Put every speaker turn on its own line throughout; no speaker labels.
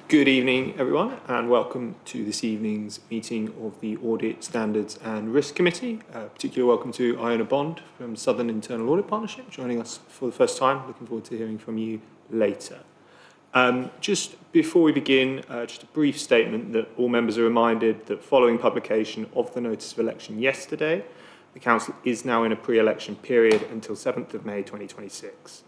Good evening, everyone, and welcome to this evening's meeting of the Audit, Standards and Risk Committee. Particular welcome to Iona Bond from Southern Internal Audit Partnership, joining us for the first time. Looking forward to hearing from you later. Just before we begin, just a brief statement that all members are reminded that following publication of the notice of election yesterday, the Council is now in a pre-election period until 7th of May 2026.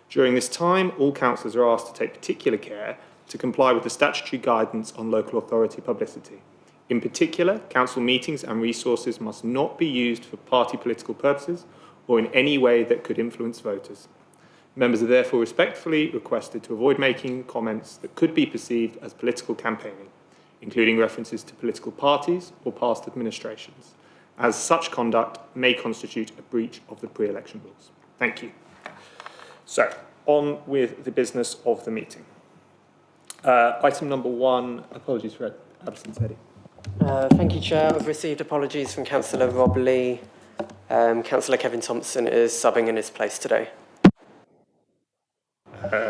During this time, all councillors are asked to take particular care to comply with the statutory guidance on local authority publicity. In particular, council meetings and resources must not be used for party political purposes or in any way that could influence voters. Members are therefore respectfully requested to avoid making comments that could be perceived as political campaigning, including references to political parties or past administrations, as such conduct may constitute a breach of the pre-election rules. Thank you. So, on with the business of the meeting. Item number 1, apologies for absence, Eddie.
Thank you, Chair. I've received apologies from Councillor Rob Lee. Councillor Kevin Thompson is subbing in his place today.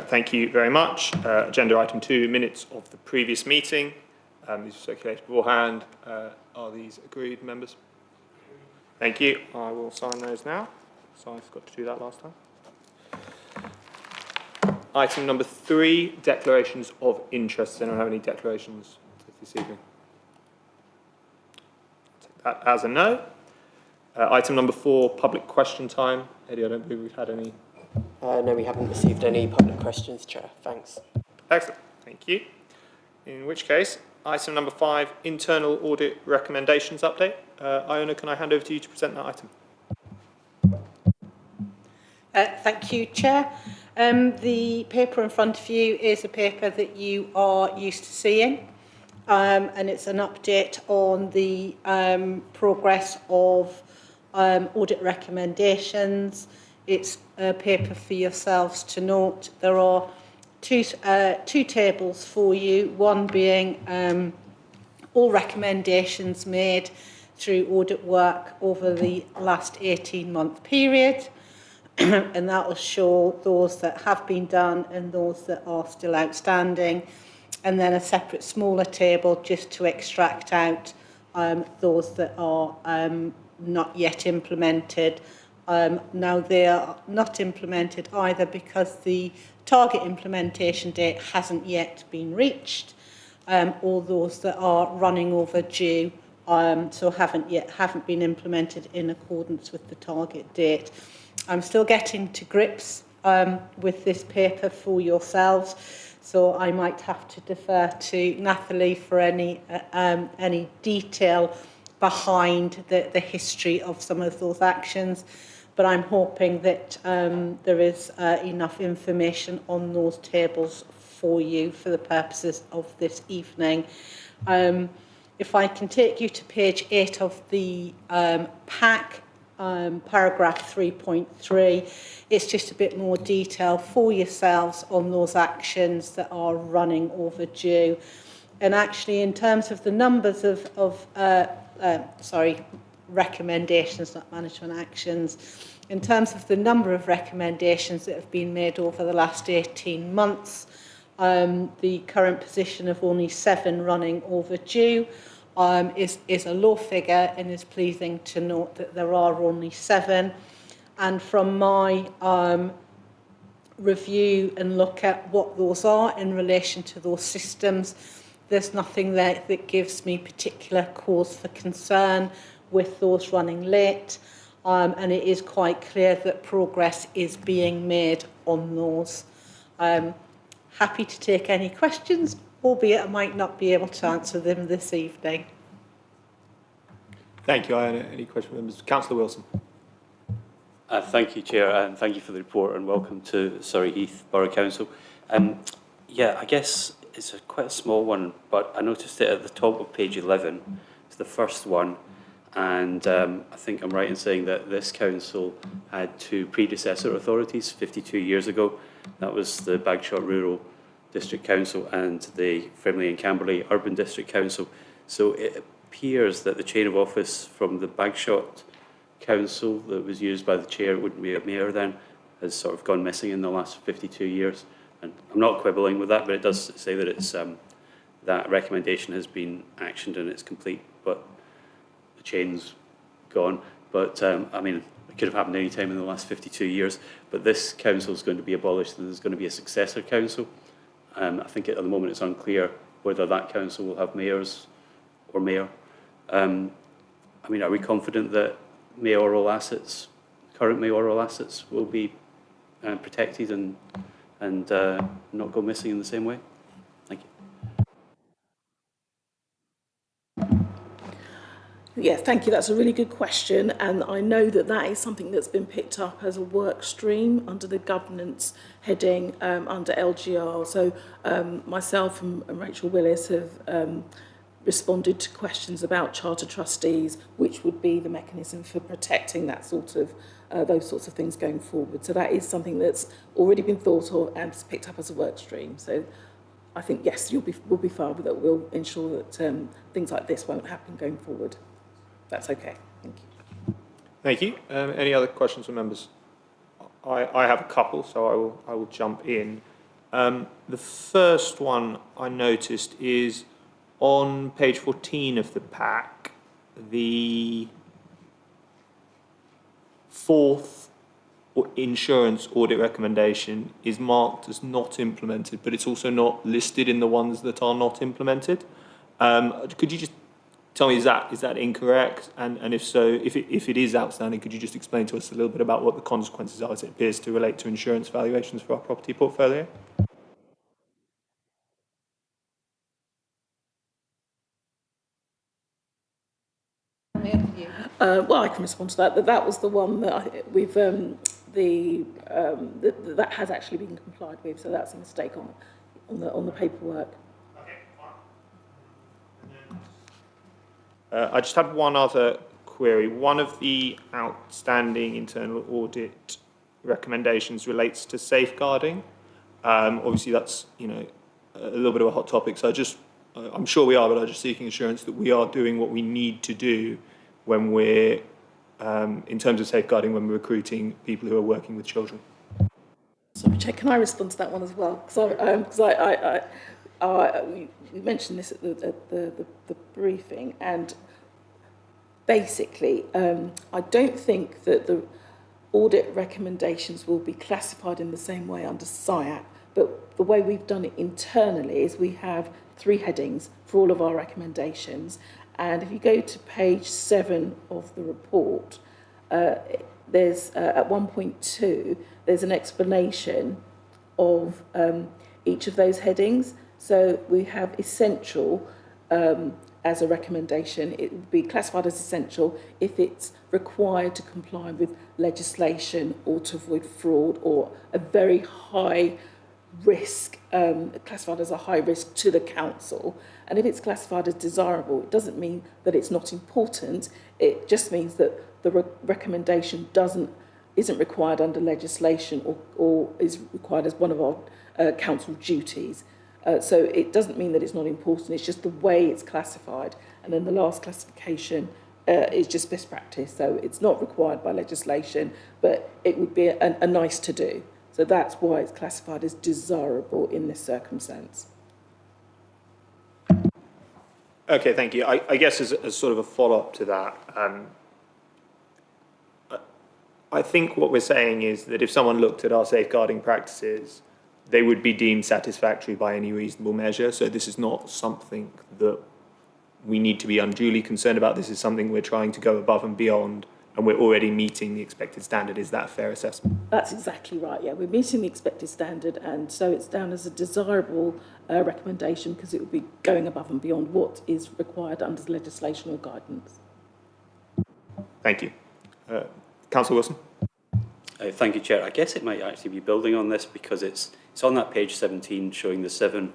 Thank you very much. Agenda item 2, minutes of the previous meeting. These were circulated beforehand. Are these agreed, members? Thank you. I will sign those now. So I forgot to do that last time. Item number 3, declarations of interest. Does anyone have any declarations this evening? Take that as a no. Item number 4, public question time. Eddie, I don't believe we've had any.
No, we haven't received any public questions, Chair. Thanks.
Excellent. Thank you. In which case, item number 5, internal audit recommendations update. Iona, can I hand over to you to present that item?
Thank you, Chair. The paper in front of you is a paper that you are used to seeing, and it's an update on the progress of audit recommendations. It's a paper for yourselves to note. There are two tables for you, one being all recommendations made through audit work over the last 18-month period. And that will show those that have been done and those that are still outstanding. And then a separate smaller table just to extract out those that are not yet implemented. Now they are not implemented either because the target implementation date hasn't yet been reached, or those that are running overdue, so haven't been implemented in accordance with the target date. I'm still getting to grips with this paper for yourselves, so I might have to defer to Nathalie for any detail behind the history of some of those actions. But I'm hoping that there is enough information on those tables for you for the purposes of this evening. If I can take you to page 8 of the pack, paragraph 3.3, it's just a bit more detail for yourselves on those actions that are running overdue. And actually, in terms of the numbers of recommendations, not management actions, in terms of the number of recommendations that have been made over the last 18 months, the current position of only 7 running overdue is a low figure, and is pleasing to note that there are only 7. And from my review and look at what those are in relation to those systems, there's nothing there that gives me particular cause for concern with those running late, and it is quite clear that progress is being made on those. Happy to take any questions, albeit I might not be able to answer them this evening.
Thank you, Iona. Any questions, members? Councillor Wilson.
Thank you, Chair, and thank you for the report, and welcome to Surrey Heath Borough Council. Yeah, I guess it's quite a small one, but I noticed it at the top of page 11. It's the first one, and I think I'm right in saying that this council had 2 predecessor authorities 52 years ago. That was the Bagshot Rural District Council and the Frimley and Camberley Urban District Council. So it appears that the chain of office from the Bagshot Council that was used by the chair, it wouldn't be a mayor then, has sort of gone missing in the last 52 years. And I'm not quibbling with that, but it does say that it's that recommendation has been actioned and it's complete, but the chain's gone. But I mean, it could have happened any time in the last 52 years, but this council is going to be abolished and there's going to be a successor council. I think at the moment it's unclear whether that council will have mayors or mayor. I mean, are we confident that mayoral assets, current mayoral assets, will be protected and not go missing in the same way? Thank you.
Yeah, thank you. That's a really good question. And I know that that is something that's been picked up as a work stream under the governance heading under LGR. So myself and Rachel Willis have responded to questions about charter trustees, which would be the mechanism for protecting that sort of those sorts of things going forward. So that is something that's already been thought of and picked up as a work stream. So I think, yes, we'll be fine with that. We'll ensure that things like this won't happen going forward. That's okay. Thank you.
Thank you. Any other questions from members? I have a couple, so I will jump in. The first one I noticed is on page 14 of the pack, the fourth insurance audit recommendation is marked as not implemented, but it's also not listed in the ones that are not implemented. Could you just tell me, is that incorrect? And if so, if it is outstanding, could you just explain to us a little bit about what the consequences are as it appears to relate to insurance valuations for our property portfolio?
Well, I can respond to that. That was the one that we've that has actually been complied with. So that's a mistake on the paperwork.
I just had one other query. One of the outstanding internal audit recommendations relates to safeguarding. Obviously, that's a little bit of a hot topic. So I'm sure we are, but I'm just seeking assurance that we are doing what we need to do when we're in terms of safeguarding when we're recruiting people who are working with children.
Sorry, Chair, can I respond to that one as well? Because we mentioned this at the briefing, and basically, I don't think that the audit recommendations will be classified in the same way under SIAP, but the way we've done it internally is we have 3 headings for all of our recommendations, and if you go to page 7 of the report, there's at 1.2 there's an explanation of each of those headings. So we have essential as a recommendation. It would be classified as essential if it's required to comply with legislation or to avoid fraud, or a very high risk, classified as a high risk to the council. And if it's classified as desirable, it doesn't mean that it's not important. It just means that the recommendation isn't required under legislation or is required as one of our council duties. So it doesn't mean that it's not important, it's just the way it's classified. And then the last classification is just best practice. So it's not required by legislation, but it would be a nice to do. So that's why it's classified as desirable in this circumstance.
Okay, thank you. I guess as sort of a follow-up to that, I think what we're saying is that if someone looked at our safeguarding practices, they would be deemed satisfactory by any reasonable measure. So this is not something that we need to be unduly concerned about. This is something we're trying to go above and beyond, and we're already meeting the expected standard. Is that a fair assessment?
That's exactly right, yeah. We're meeting the expected standard, and so it's down as a desirable recommendation because it would be going above and beyond what is required under legislation or guidance.
Thank you. Councillor Wilson?
Thank you, Chair. I guess it might actually be building on this because it's on that page 17 showing the 7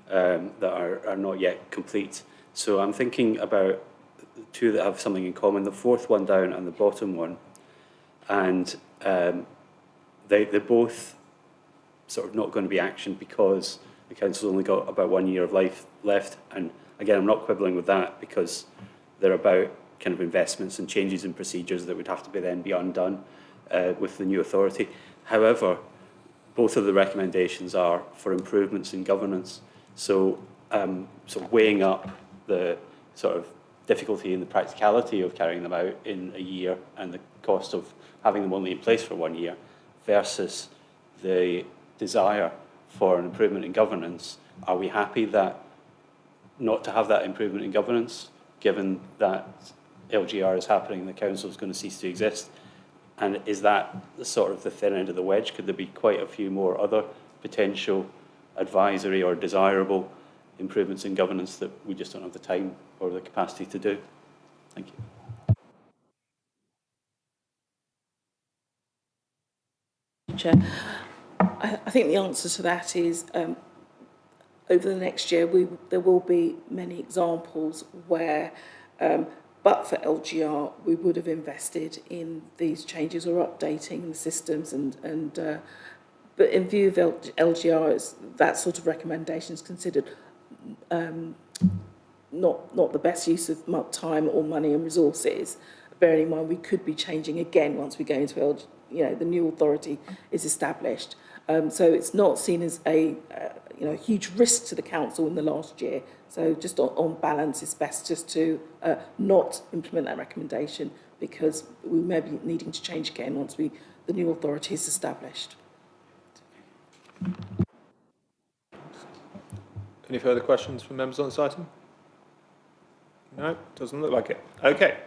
that are not yet complete. So I'm thinking about 2 that have something in common, the 4th one down and the bottom one. And they're both sort of not going to be actioned because the council's only got about 1 year of life left. And again, I'm not quibbling with that because they're about kind of investments and changes in procedures that would have to then be undone with the new authority. However, both of the recommendations are for improvements in governance. So sort of weighing up the sort of difficulty and the practicality of carrying them out in a year and the cost of having them only in place for 1 year versus the desire for an improvement in governance. Are we happy that not to have that improvement in governance, given that LGR is happening and the council is going to cease to exist? And is that the sort of the thin end of the wedge? Could there be quite a few more other potential advisory or desirable improvements in governance that we just don't have the time or the capacity to do? Thank you.
Chair, I think the answer to that is over the next year there will be many examples where but for LGR we would have invested in these changes or updating the systems but in view of LGR, that sort of recommendation is considered not the best use of time or money and resources. Bearing in mind we could be changing again once we go into the new authority is established. So it's not seen as a huge risk to the council in the last year. So just on balance, it's best just to not implement that recommendation because we may be needing to change again once the new authority is established.
Any further questions from members on this item? No, doesn't look like it. Okay,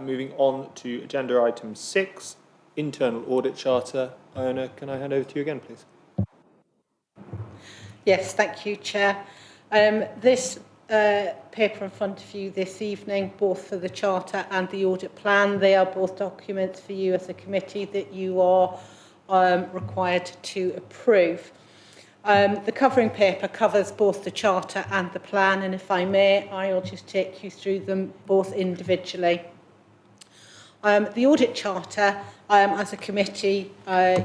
moving on to agenda item 6, internal audit charter. Iona, can I hand over to you again, please?
Yes, thank you, Chair. This paper in front of you this evening, both for the charter and the audit plan, they are both documents for you as a committee that you are required to approve. The covering paper covers both the charter and the plan, and if I may, I'll just take you through them both individually. The audit charter, as a committee,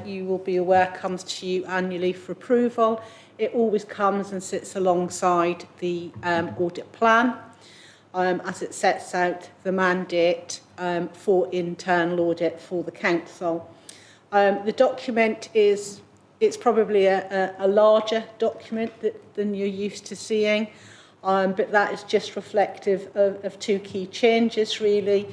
you will be aware, comes to you annually for approval. It always comes and sits alongside the audit plan, as it sets out the mandate for internal audit for the council. The document it's probably a larger document than you're used to seeing, but that is just reflective of two key changes, really.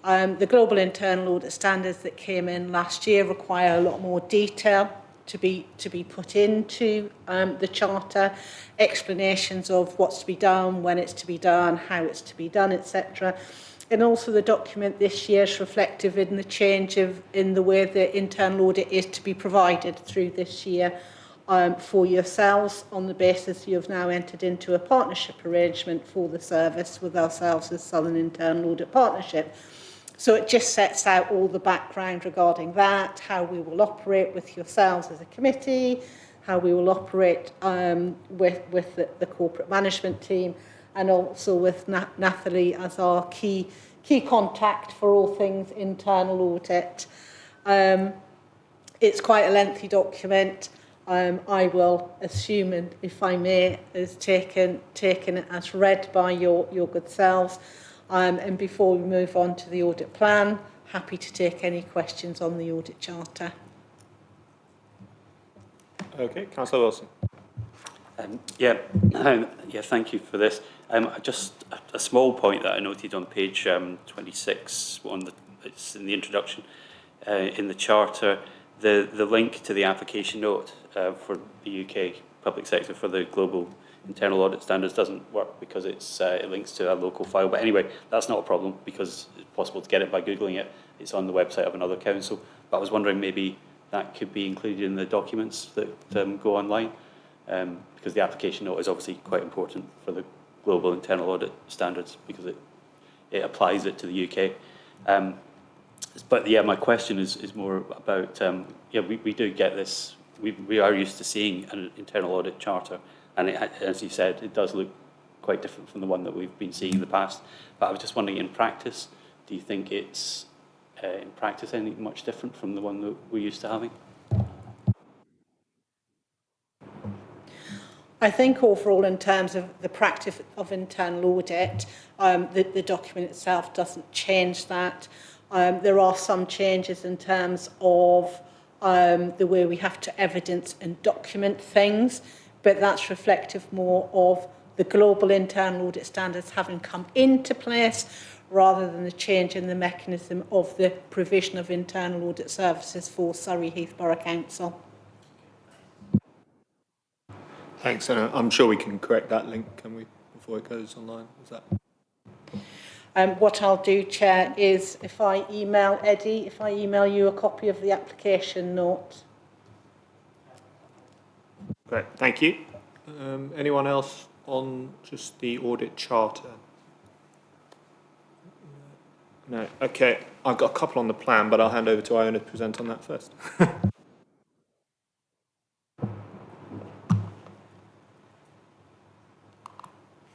The global internal audit standards that came in last year require a lot more detail to be put into the charter, explanations of what's to be done, when it's to be done, how it's to be done, etc. And also the document this year is reflective in the change in the way the internal audit is to be provided through this year for yourselves on the basis you've now entered into a partnership arrangement for the service with ourselves as Southern Internal Audit Partnership. So it just sets out all the background regarding that, how we will operate with yourselves as a committee, how we will operate with the corporate management team, and also with Nathalie as our key contact for all things internal audit. It's quite a lengthy document. I will assume, and if I may, is taken as read by your good selves. And before we move on to the audit plan, happy to take any questions on the audit charter. Okay,
Councillor Wilson.
Thank you for this. Just a small point that I noted on page 26, it's in the introduction, in the charter, the link to the application note for the UK public sector for the global internal audit standards doesn't work because it links to a local file. But anyway, that's not a problem because it's possible to get it by Googling it. It's on the website of another council. But I was wondering maybe that could be included in the documents that go online, because the application note is obviously quite important for the global internal audit standards because it applies it to the UK. But yeah, my question is more about, we do get this, we are used to seeing an internal audit charter, and as you said, it does look quite different from the one that we've been seeing in the past. But I was just wondering, in practice, do you think it's, in practice, any much different from the one that we're used to having?
I think overall, in terms of the practice of internal audit, the document itself doesn't change that. There are some changes in terms of the way we have to evidence and document things, but that's reflective more of the global internal audit standards having come into place rather than the change in the mechanism of the provision of internal audit services for Surrey Heath Borough Council.
Thanks, and I'm sure we can correct that link, can we, before it goes online? Is that?
What I'll do, Chair, is if I email Eddie, if I email you a copy of the application note.
Great, thank you. Anyone else on just the audit charter? No, okay. I've got a couple on the plan, but I'll hand over to Iona to present on that first.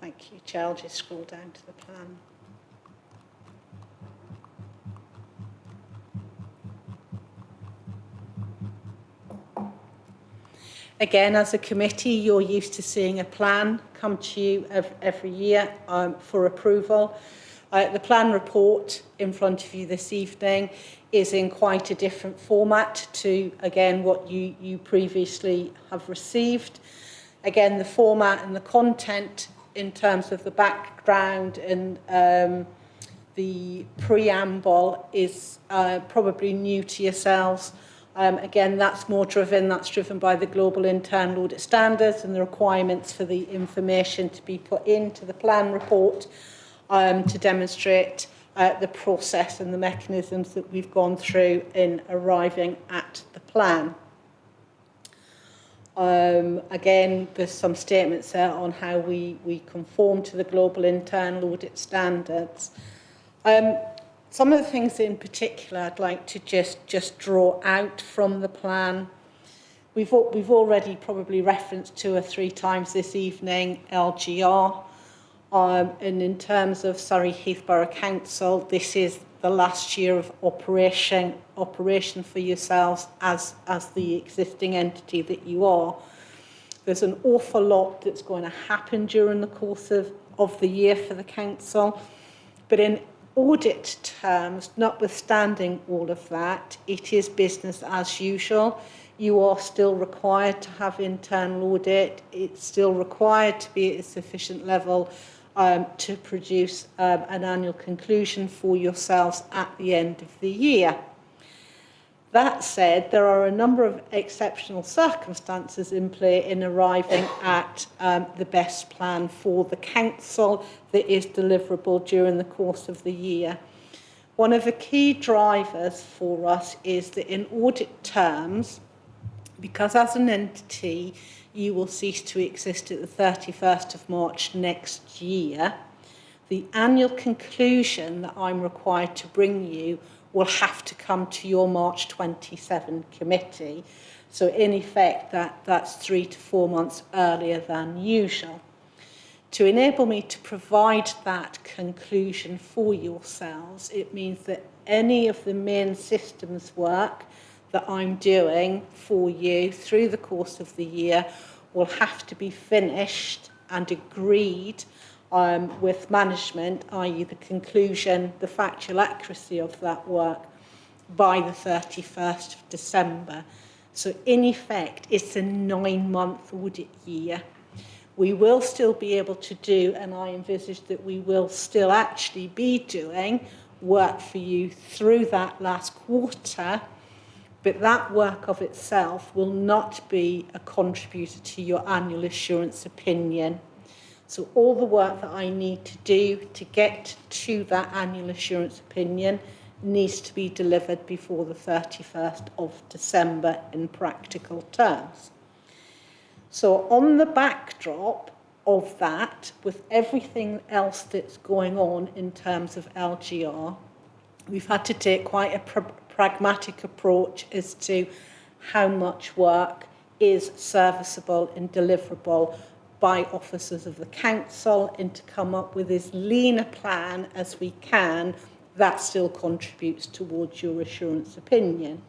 Thank you, Chair. I'll just scroll down to the plan. Again, as a committee, you're used to seeing a plan come to you every year for approval. The plan report in front of you this evening is in quite a different format to, again, what you previously have received. Again, the format and the content in terms of the background and the preamble is probably new to yourselves. Again, that's driven by the global internal audit standards and the requirements for the information to be put into the plan report to demonstrate the process and the mechanisms that we've gone through in arriving at the plan. Again, there's some statements there on how we conform to the global internal audit standards. Some of the things in particular I'd like to just draw out from the plan. We've already probably referenced 2 or 3 times this evening LGR. And in terms of Surrey Heath Borough Council, this is the last year of operation for yourselves as the existing entity that you are. There's an awful lot that's going to happen during the course of the year for the council, but in audit terms, notwithstanding all of that, it is business as usual. You are still required to have internal audit. It's still required to be at a sufficient level to produce an annual conclusion for yourselves at the end of the year. That said, there are a number of exceptional circumstances in play in arriving at the best plan for the council that is deliverable during the course of the year. One of the key drivers for us is that in audit terms, because as an entity you will cease to exist at the 31st of March next year, the annual conclusion that I'm required to bring you will have to come to your March 27 committee. So in effect, that's 3 to 4 months earlier than usual. To enable me to provide that conclusion for yourselves, it means that any of the main systems work that I'm doing for you through the course of the year will have to be finished and agreed with management, i.e. the conclusion, the factual accuracy of that work by the 31st of December. So in effect, it's a 9-month audit year. We will still be able to do, and I envisage that we will still actually be doing work for you through that last quarter, but that work of itself will not be a contributor to your annual assurance opinion. So all the work that I need to do to get to that annual assurance opinion needs to be delivered before the 31st of December in practical terms. So on the backdrop of that, with everything else that's going on in terms of LGR, we've had to take quite a pragmatic approach as to how much work is serviceable and deliverable by officers of the council, and to come up with as lean a plan as we can that still contributes towards your assurance opinion.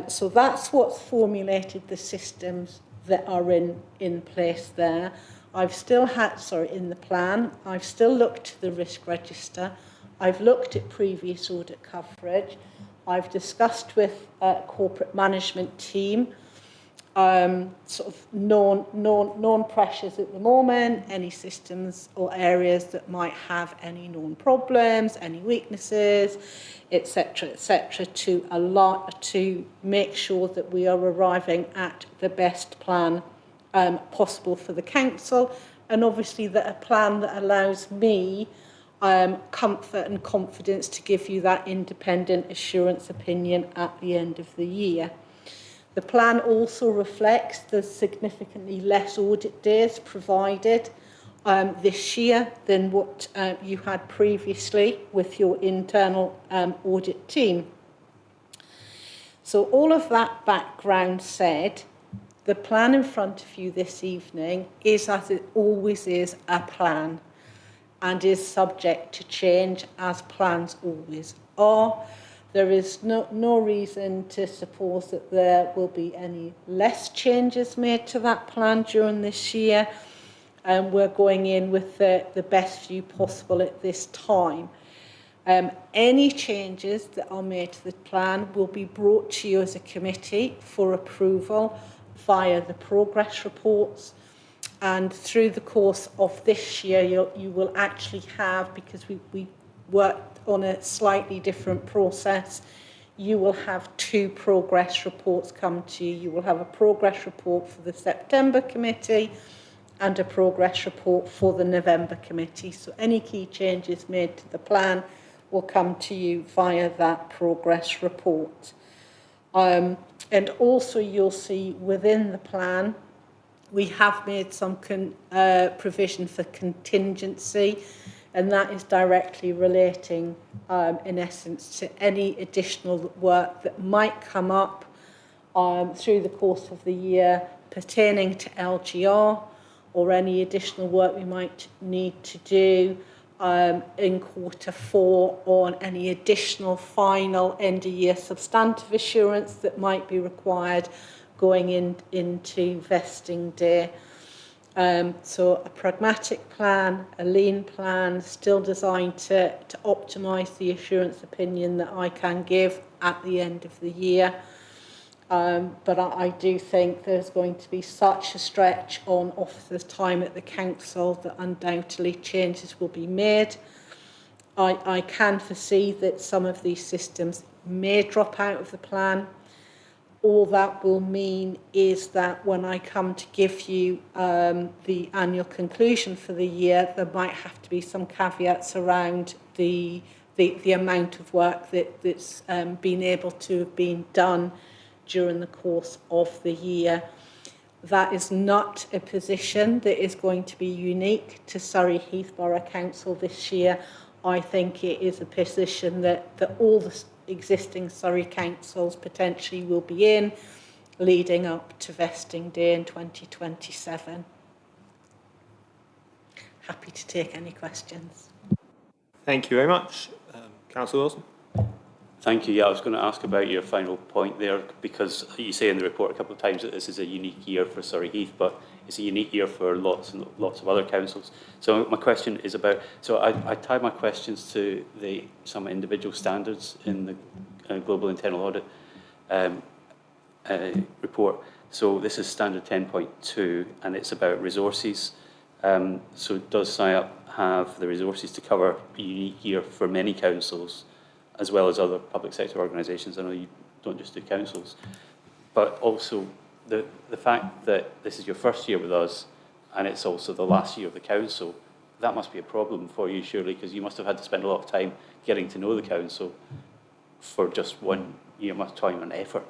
So that's what's formulated the systems that are in place there. I've still had, in the plan, I've still looked to the risk register. I've looked at previous audit coverage. I've discussed with corporate management team sort of known pressures at the moment, any systems or areas that might have any known problems, any weaknesses, etc., to make sure that we are arriving at the best plan possible for the council, and obviously that a plan that allows me comfort and confidence to give you that independent assurance opinion at the end of the year. The plan also reflects the significantly less audit days provided this year than what you had previously with your internal audit team. So all of that background said, the plan in front of you this evening is, as it always is, a plan and is subject to change, as plans always are. There is no reason to suppose that there will be any less changes made to that plan during this year. And we're going in with the best view possible at this time. Any changes that are made to the plan will be brought to you as a committee for approval via the progress reports. And through the course of this year, you will actually have, because we worked on a slightly different process, you will have 2 progress reports come to you. You will have a progress report for the September committee and a progress report for the November committee. So any key changes made to the plan will come to you via that progress report. And also you'll see within the plan, we have made some provision for contingency, and that is directly relating, in essence, to any additional work that might come up through the course of the year pertaining to LGR, or any additional work we might need to do in Q4 on any additional final end-of-year substantive assurance that might be required going into vesting day. So a pragmatic plan, a lean plan, still designed to optimise the assurance opinion that I can give at the end of the year. But I do think there's going to be such a stretch on officers' time at the council that undoubtedly changes will be made. I can foresee that some of these systems may drop out of the plan. All that will mean is that when I come to give you the annual conclusion for the year, there might have to be some caveats around the amount of work that's been able to have been done during the course of the year. That is not a position that is going to be unique to Surrey Heath Borough Council this year. I think it is a position that all the existing Surrey councils potentially will be in, leading up to vesting day in 2027. Happy to take any questions.
Thank you very much. Councillor Wilson.
Thank you. Yeah, I was going to ask about your final point there, because you say in the report a couple of times that this is a unique year for Surrey Heath, but it's a unique year for lots and lots of other councils. So my question is about, so I tie my questions to some individual standards in the Global Internal Audit report. So this is standard 10.2, and it's about resources. So does SIAP have the resources to cover a unique year for many councils, as well as other public sector organisations? I know you don't just do councils, but also the fact that this is your first year with us and it's also the last year of the council, that must be a problem for you, surely, because you must have had to spend a lot of time getting to know the council for just 1 year, much time and effort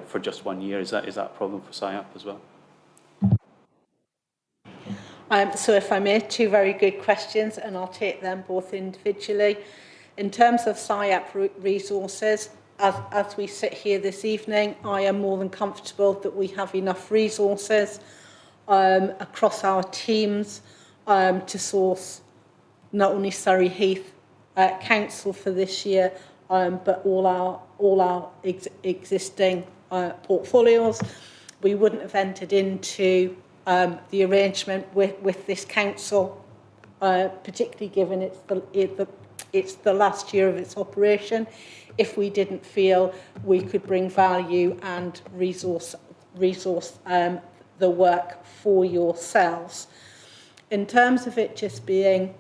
for just 1 year. Is that a problem for SIAP as well?
So if I may, 2 very good questions, and I'll take them both individually. In terms of SIAP resources, as we sit here this evening, I am more than comfortable that we have enough resources across our teams to source not only Surrey Heath Council for this year, but all our existing portfolios. We wouldn't have entered into the arrangement with this council, particularly given it's the last year of its operation, if we didn't feel we could bring value and resource resource the work for yourselves. In terms of it just being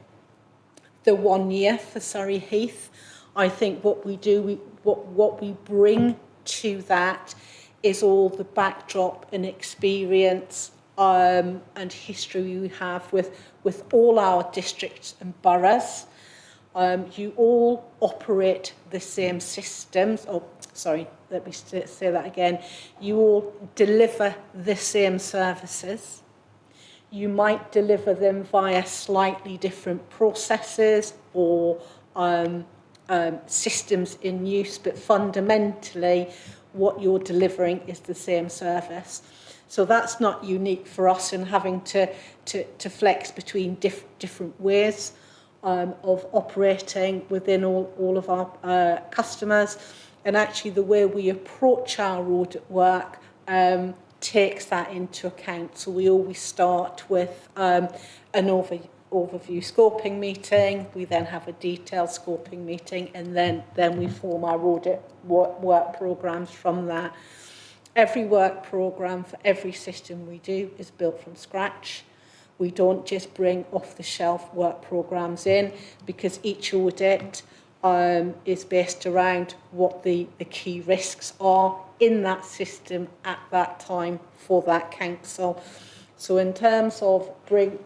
the 1 year for Surrey Heath, I think what we do, what we bring to that is all the backdrop and experience and history we have with all our districts and boroughs. You all operate the same systems. Oh, sorry, let me say that again. You all deliver the same services. You might deliver them via slightly different processes or systems in use, but fundamentally what you're delivering is the same service. So that's not unique for us in having to flex between different ways of operating within all of our customers. And actually the way we approach our audit work takes that into account. So we always start with an overview scoping meeting, we then have a detailed scoping meeting, and then we form our audit work programmes from that. Every work programme for every system we do is built from scratch. We don't just bring off-the-shelf work programmes in, because each audit is based around what the key risks are in that system at that time for that council. So in terms of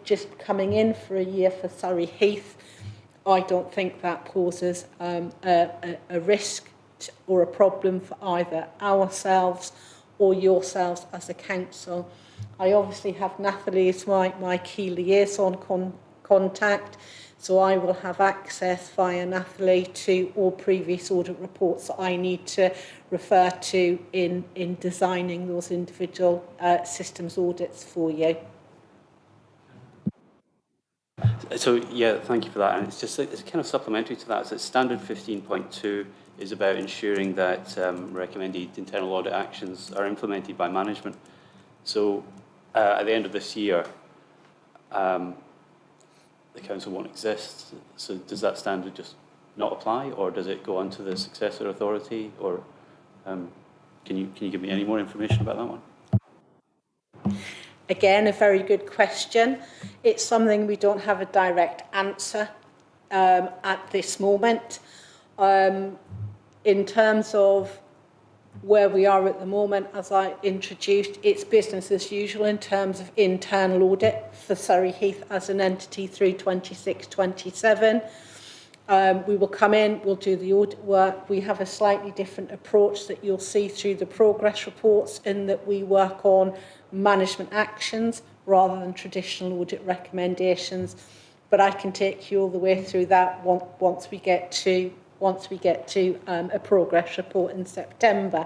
just coming in for a year for Surrey Heath, I don't think that poses a risk or a problem for either ourselves or yourselves as a council. I obviously have Nathalie as my key liaison contact, so I will have access via Nathalie to all previous audit reports that I need to refer to in designing those individual systems audits for you.
So yeah, thank you for that. And it's kind of supplementary to that. So standard 15.2 is about ensuring that recommended internal audit actions are implemented by management. So at the end of this year, the council won't exist. So does that standard just not apply, or does it go on to the successor authority? Or can you give me any more information about that one?
Again, a very good question. It's something we don't have a direct answer at this moment. In terms of where we are at the moment, as I introduced, it's business as usual in terms of internal audit for Surrey Heath as an entity through 26-27. We will come in, we'll do the audit work. We have a slightly different approach that you'll see through the progress reports, in that we work on management actions rather than traditional audit recommendations. But I can take you all the way through that once we get to a progress report in September.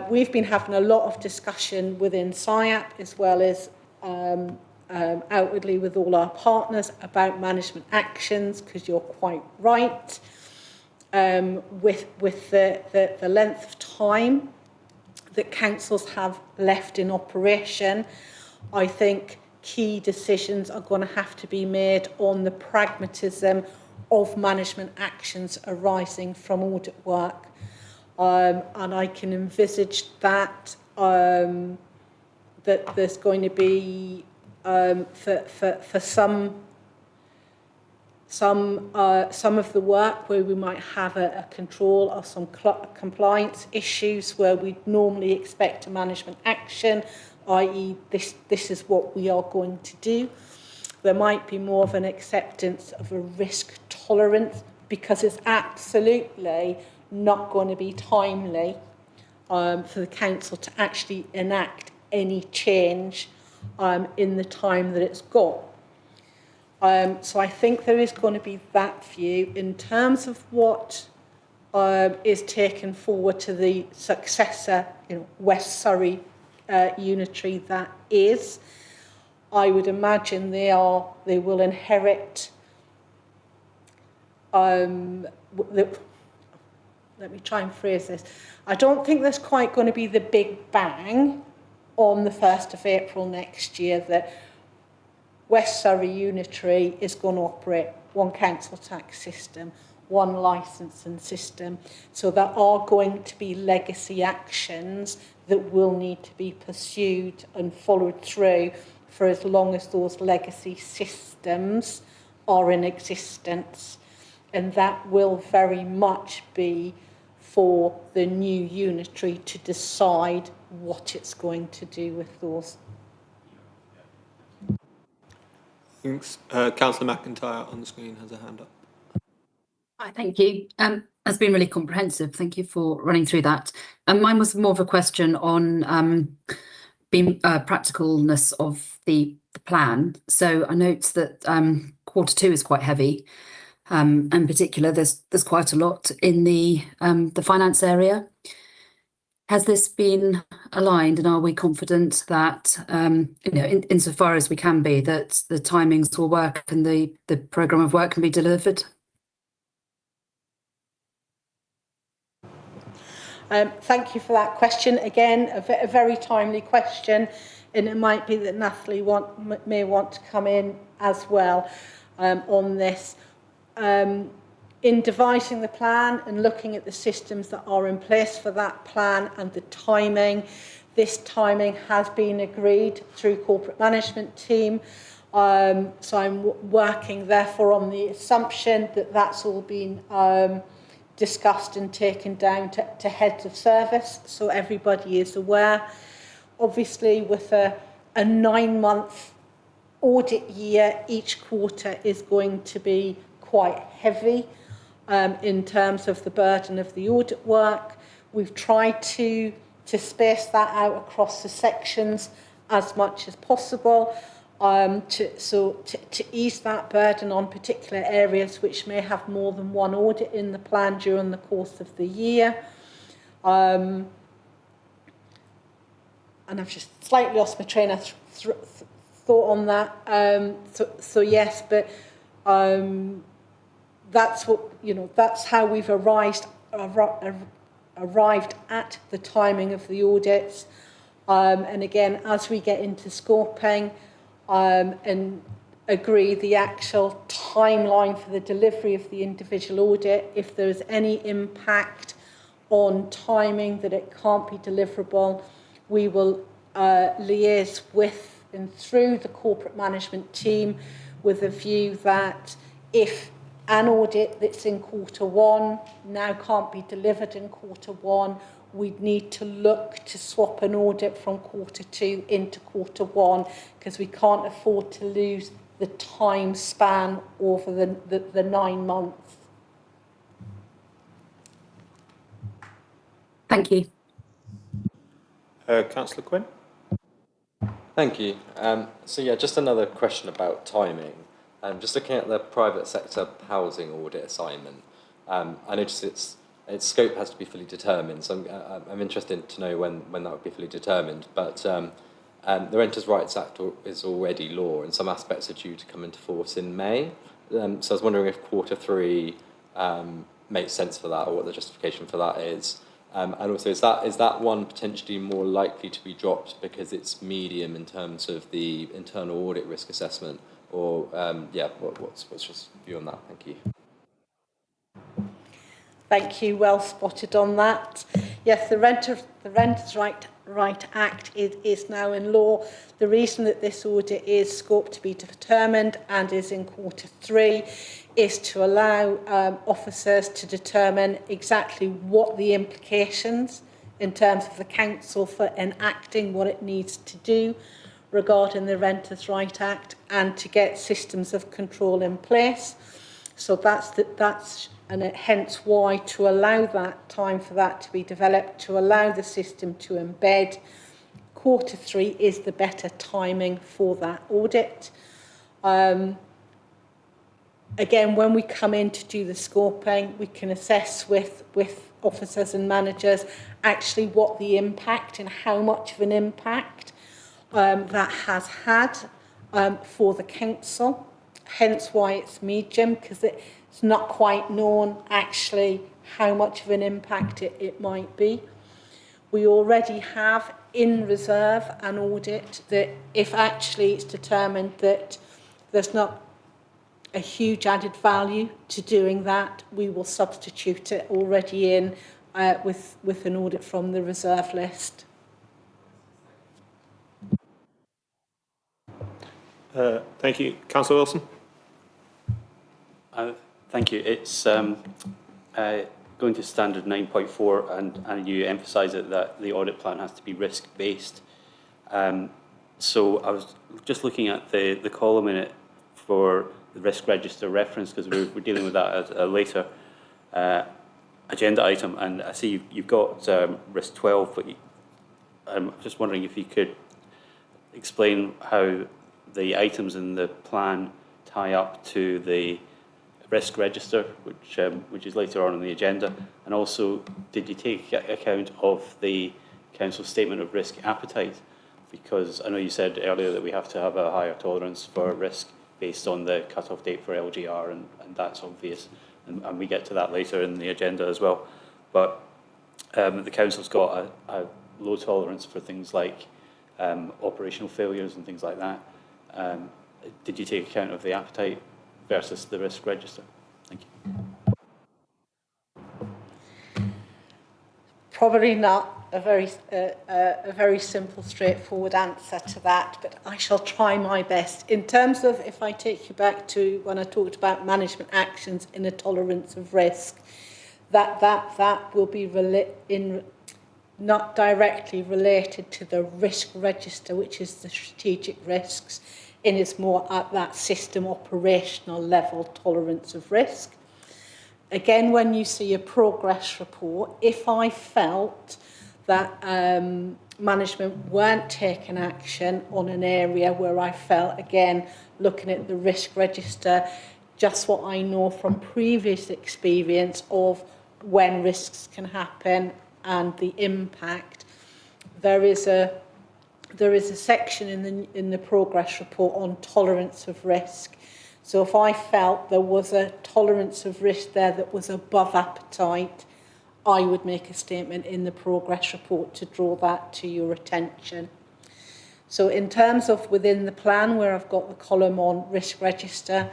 We've been having a lot of discussion within SIAP as well as outwardly with all our partners about management actions, because you're quite right. With the length of time that councils have left in operation, I think key decisions are going to have to be made on the pragmatism of management actions arising from audit work. And I can envisage that that there's going to be for some of the work where we might have a control of some compliance issues where we normally expect a management action, i.e. this is what we are going to do. There might be more of an acceptance of a risk tolerance, because it's absolutely not going to be timely for the council to actually enact any change in the time that it's got. So I think there is going to be that view. In terms of what is taken forward to the successor, West Surrey unitary that is, I would imagine they will inherit. Let me try and phrase this. I don't think there's quite going to be the big bang on the 1st of April next year that West Surrey Unitary is going to operate one council tax system, one licence and system. So there are going to be legacy actions that will need to be pursued and followed through for as long as those legacy systems are in existence. And that will very much be for the new unitary to decide what it's going to do with those.
Thanks. Councillor McIntyre on the screen has a hand up.
Hi, thank you. That's been really comprehensive. Thank you for running through that. And mine was more of a question on being practicalness of the plan. So I note that Q2 is quite heavy. In particular, there's quite a lot in the finance area. Has this been aligned, and are we confident that, insofar as we can be, that the timings will work and the programme of work can be delivered?
Thank you for that question. Again, a very timely question, and it might be that Natalie may want to come in as well on this. In devising the plan and looking at the systems that are in place for that plan and the timing, this timing has been agreed through corporate management team. So I'm working therefore on the assumption that that's all been discussed and taken down to heads of service, so everybody is aware. Obviously, with a 9-month audit year, each quarter is going to be quite heavy in terms of the burden of the audit work. We've tried to space that out across the sections as much as possible, to ease that burden on particular areas which may have more than one audit in the plan during the course of the year. And I've just slightly lost my train of thought on that. So yes, but that's what, that's how we've arrived at the timing of the audits. And again, as we get into scoping and agree the actual timeline for the delivery of the individual audit, if there's any impact on timing that it can't be deliverable, we will liaise with and through the corporate management team with a view that if an audit that's in Q1 now can't be delivered in Q1, we'd need to look to swap an audit from Q2 into Q1, because we can't afford to lose the time span over the 9 months.
Thank you.
Councillor Quinn?
Thank you. So yeah, just another question about timing. Just looking at the private sector housing audit assignment, I noticed its scope has to be fully determined. So I'm interested to know when that would be fully determined. But the Renters' Rights Act is already law, and some aspects are due to come into force in May. So I was wondering if Q3 makes sense for that, or what the justification for that is. And also, is that one potentially more likely to be dropped because it's medium in terms of the internal audit risk assessment? Or what's your view on that? Thank you.
Thank you. Well spotted on that. Yes, the Renters' Right Act is now in law. The reason that this audit is scoped to be determined and is in Q3 is to allow officers to determine exactly what the implications in terms of the council for enacting what it needs to do regarding the Renters' Right Act, and to get systems of control in place. So that's and hence why, to allow that time for that to be developed, to allow the system to embed, Q3 is the better timing for that audit. Again, when we come in to do the scoping, we can assess with officers and managers actually what the impact and how much of an impact that has had for the council, hence why it's medium, because it's not quite known actually how much of an impact it might be. We already have in reserve an audit that if actually it's determined that there's not a huge added value to doing that, we will substitute it already in with an audit from the reserve list.
Thank you. Councillor Wilson?
Thank you. It's going to standard 9.4, and you emphasise that the audit plan has to be risk-based. So I was just looking at the column in it for the risk register reference, because we're dealing with that as a later agenda item, and I see you've got risk 12, but I'm just wondering if you could explain how the items in the plan tie up to the risk register, which is later on the agenda, and also did you take account of the council's statement of risk appetite? Because I know you said earlier that we have to have a higher tolerance for risk based on the cut-off date for LGR, and that's obvious, and we get to that later in the agenda as well. But the council's got a low tolerance for things like operational failures and things like that. Did you take account of the appetite versus the risk register? Thank you.
Probably not a very simple, straightforward answer to that, but I shall try my best. In terms of, if I take you back to when I talked about management actions in a tolerance of risk, that will be not directly related to the risk register, which is the strategic risks, and it's more at that system operational level tolerance of risk. Again, when you see a progress report, if I felt that management weren't taking action on an area where I felt, again, looking at the risk register, just what I know from previous experience of when risks can happen and the impact, there is a section in the progress report on tolerance of risk. So if I felt there was a tolerance of risk there that was above appetite, I would make a statement in the progress report to draw that to your attention. So in terms of within the plan where I've got the column on risk register,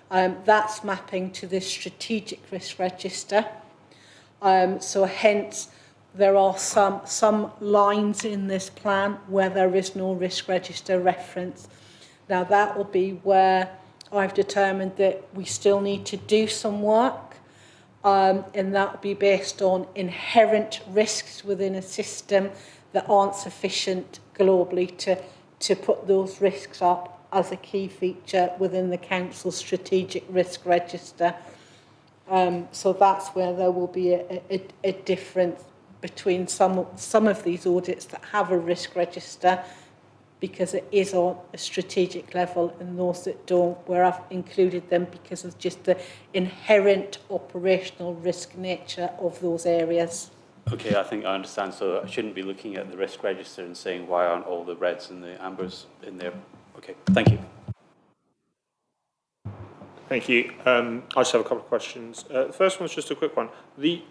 that's mapping to the strategic risk register. So hence there are some lines in this plan where there is no risk register reference. Now that will be where I've determined that we still need to do some work, and that will be based on inherent risks within a system that aren't sufficient globally to put those risks up as a key feature within the council's strategic risk register. So that's where there will be a difference between some of these audits that have a risk register, because it is on a strategic level, and those that don't, where I've included them because of just the inherent operational risk nature of those areas.
Okay, I think I understand. So I shouldn't be looking at the risk register and saying, why aren't all the reds and the ambers in there? Okay, thank you.
Thank you. I just have a couple of questions. The first one's just a quick one. The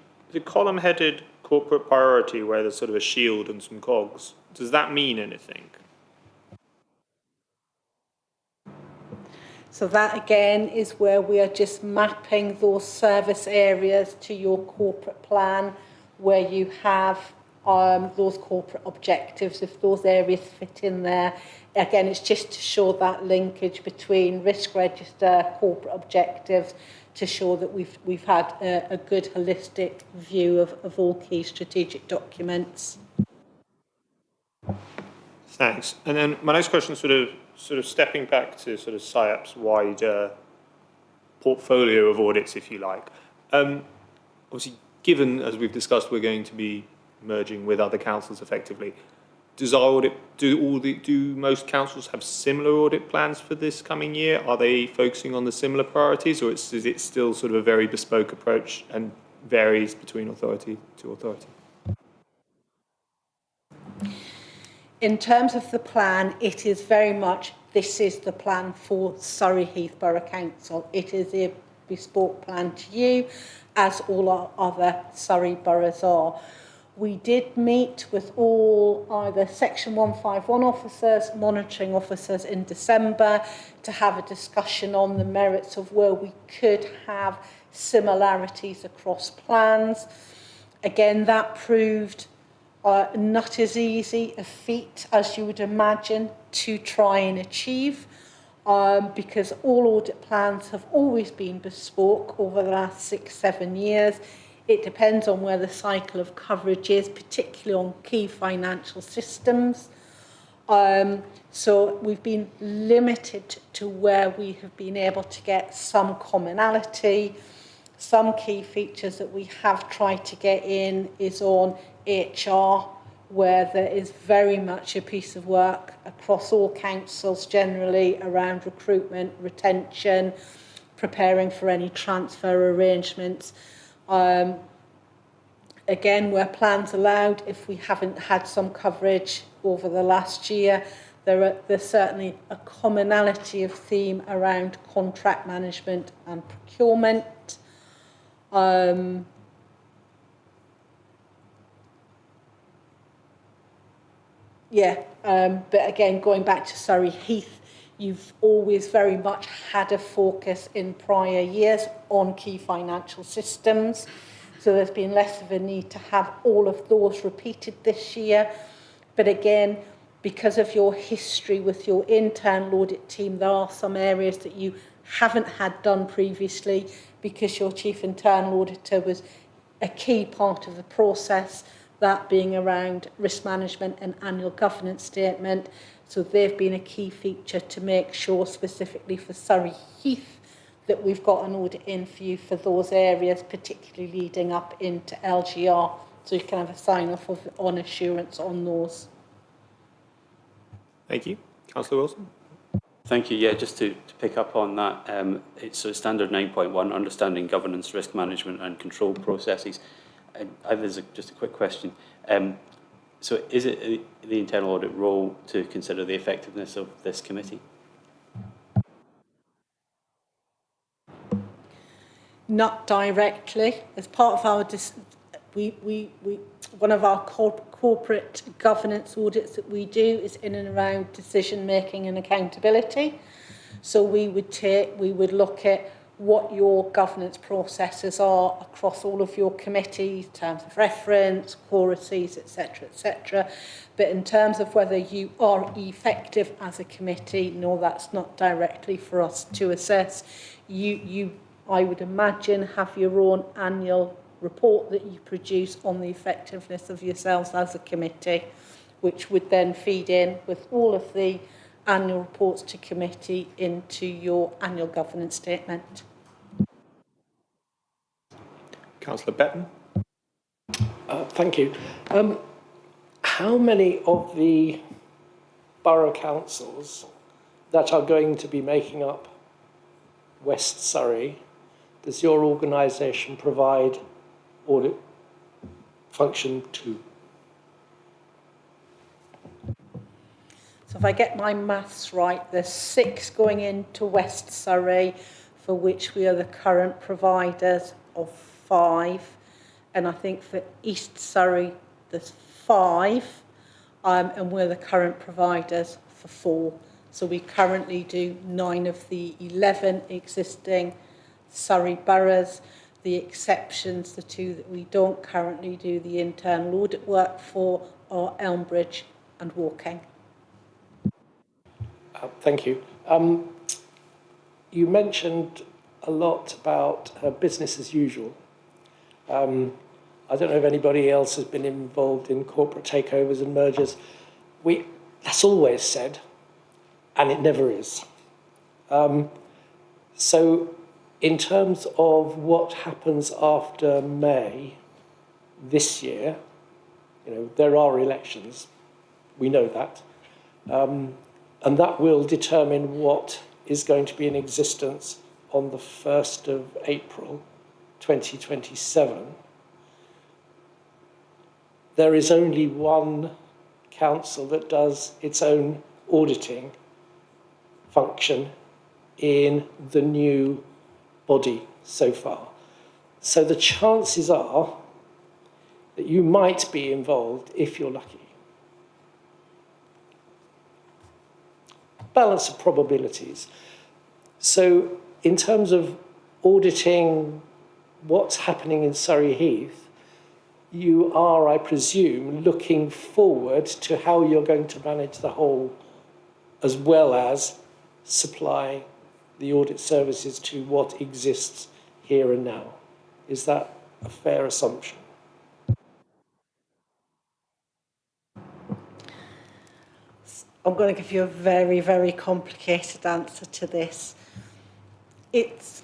column headed corporate priority, where there's sort of a shield and some cogs, does that mean anything?
So that again is where we are just mapping those service areas to your corporate plan, where you have those corporate objectives, if those areas fit in there. Again, it's just to show that linkage between risk register, corporate objectives, to show that we've had a good holistic view of all key strategic documents.
Thanks. And then my next question is sort of stepping back to sort of SIAP's wider portfolio of audits, if you like. Obviously, given, as we've discussed, we're going to be merging with other councils effectively, do most councils have similar audit plans for this coming year? Are they focusing on the similar priorities, or is it still sort of a very bespoke approach and varies between authority to authority?
In terms of the plan, it is very much, this is the plan for Surrey Heath Borough Council. It is a bespoke plan to you, as all our other Surrey boroughs are. We did meet with all either Section 151 officers, monitoring officers in December to have a discussion on the merits of where we could have similarities across plans. Again, that proved not as easy a feat as you would imagine to try and achieve, because all audit plans have always been bespoke over the last 6-7 years. It depends on where the cycle of coverage is, particularly on key financial systems. So we've been limited to where we have been able to get some commonality. Some key features that we have tried to get in is on HR, where there is very much a piece of work across all councils generally around recruitment, retention, preparing for any transfer arrangements. Again, where plans allowed, if we haven't had some coverage over the last year, there's certainly a commonality of theme around contract management and procurement. But again, going back to Surrey Heath, you've always very much had a focus in prior years on key financial systems. So there's been less of a need to have all of those repeated this year. But again, because of your history with your internal audit team, there are some areas that you haven't had done previously because your chief internal auditor was a key part of the process, that being around risk management and annual governance statement. So they've been a key feature to make sure specifically for Surrey Heath that we've got an audit in for you for those areas, particularly leading up into LGR. So you can have a sign-off on assurance on those.
Thank you. Councillor Wilson.
Thank you. Yeah, just to pick up on that, it's standard 9.1, understanding governance, risk management and control processes. There's just a quick question. So is it the internal audit role to consider the effectiveness of this committee?
Not directly. As part of our one of our corporate governance audits that we do is in and around decision making and accountability. So we would look at what your governance processes are across all of your committees, terms of reference, quoruses, etc., etc. But in terms of whether you are effective as a committee, no, that's not directly for us to assess. You I would imagine, have your own annual report that you produce on the effectiveness of yourselves as a committee, which would then feed in with all of the annual reports to committee into your annual governance statement.
Councillor Betton.
Thank you. How many of the borough councils that are going to be making up West Surrey does your organisation provide audit function to?
So if I get my maths right, there's 6 going into West Surrey, for which we are the current providers of 5. And I think for East Surrey, there's 5, and we're the current providers for 4. So we currently do 9 of the 11 existing Surrey boroughs. The exceptions, the 2 that we don't currently do the internal audit work for, are Elmbridge and Woking.
Thank you. You mentioned a lot about business as usual. I don't know if anybody else has been involved in corporate takeovers and mergers. That's always said, and it never is. So in terms of what happens after May this year, there are elections. We know that. And that will determine what is going to be in existence on the 1st of April 2027. There is only one council that does its own auditing function in the new body so far. So the chances are that you might be involved if you're lucky. Balance of probabilities. So in terms of auditing what's happening in Surrey Heath, you are, I presume, looking forward to how you're going to manage the whole, as well as supply the audit services to what exists here and now. Is that a fair assumption?
I'm going to give you a very, very complicated answer to this. It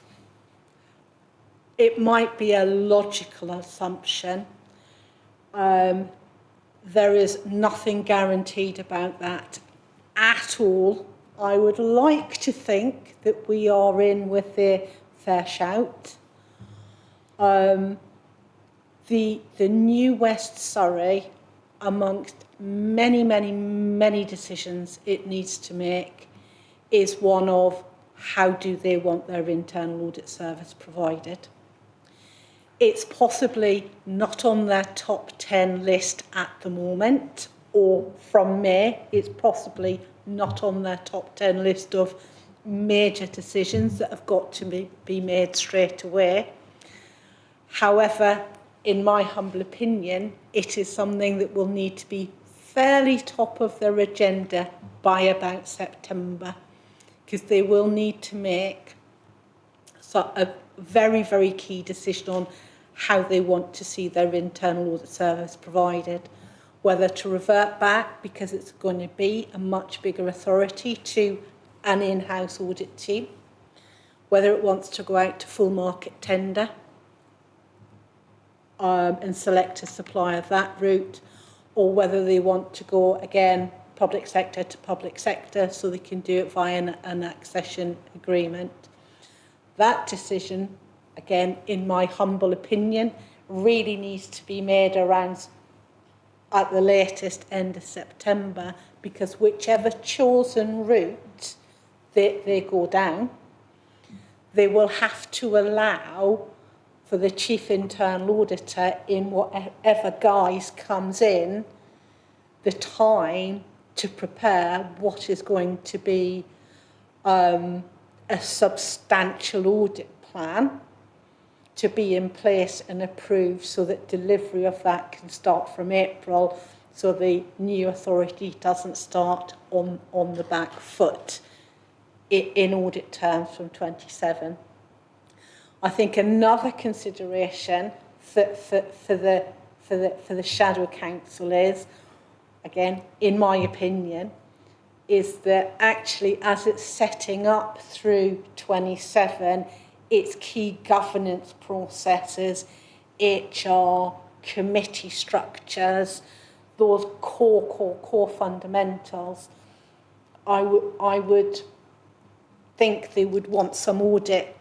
might be a logical assumption. There is nothing guaranteed about that at all. I would like to think that we are in with a fair shout. The new West Surrey, amongst many, many, many decisions it needs to make, is one of how do they want their internal audit service provided. It's possibly not on their top 10 list at the moment, or from May, it's possibly not on their top 10 list of major decisions that have got to be made straight away. However, in my humble opinion, it is something that will need to be fairly top of their agenda by about September, because they will need to make a very, very key decision on how they want to see their internal audit service provided, whether to revert back because it's going to be a much bigger authority to an in-house audit team, whether it wants to go out to full market tender and select a supplier that route, or whether they want to go, again, public sector to public sector, so they can do it via an accession agreement. That decision, again, in my humble opinion, really needs to be made around, at the latest, end of September, because whichever chosen route they go down, they will have to allow for the chief internal auditor, in whatever guise comes in, the time to prepare what is going to be a substantial audit plan to be in place and approved, so that delivery of that can start from April, so the new authority doesn't start on the back foot in audit terms from 27. I think another consideration for the Shadow Council is, again, in my opinion, is that actually as it's setting up through 27, its key governance processes, HR, committee structures, those core fundamentals, I would think they would want some audit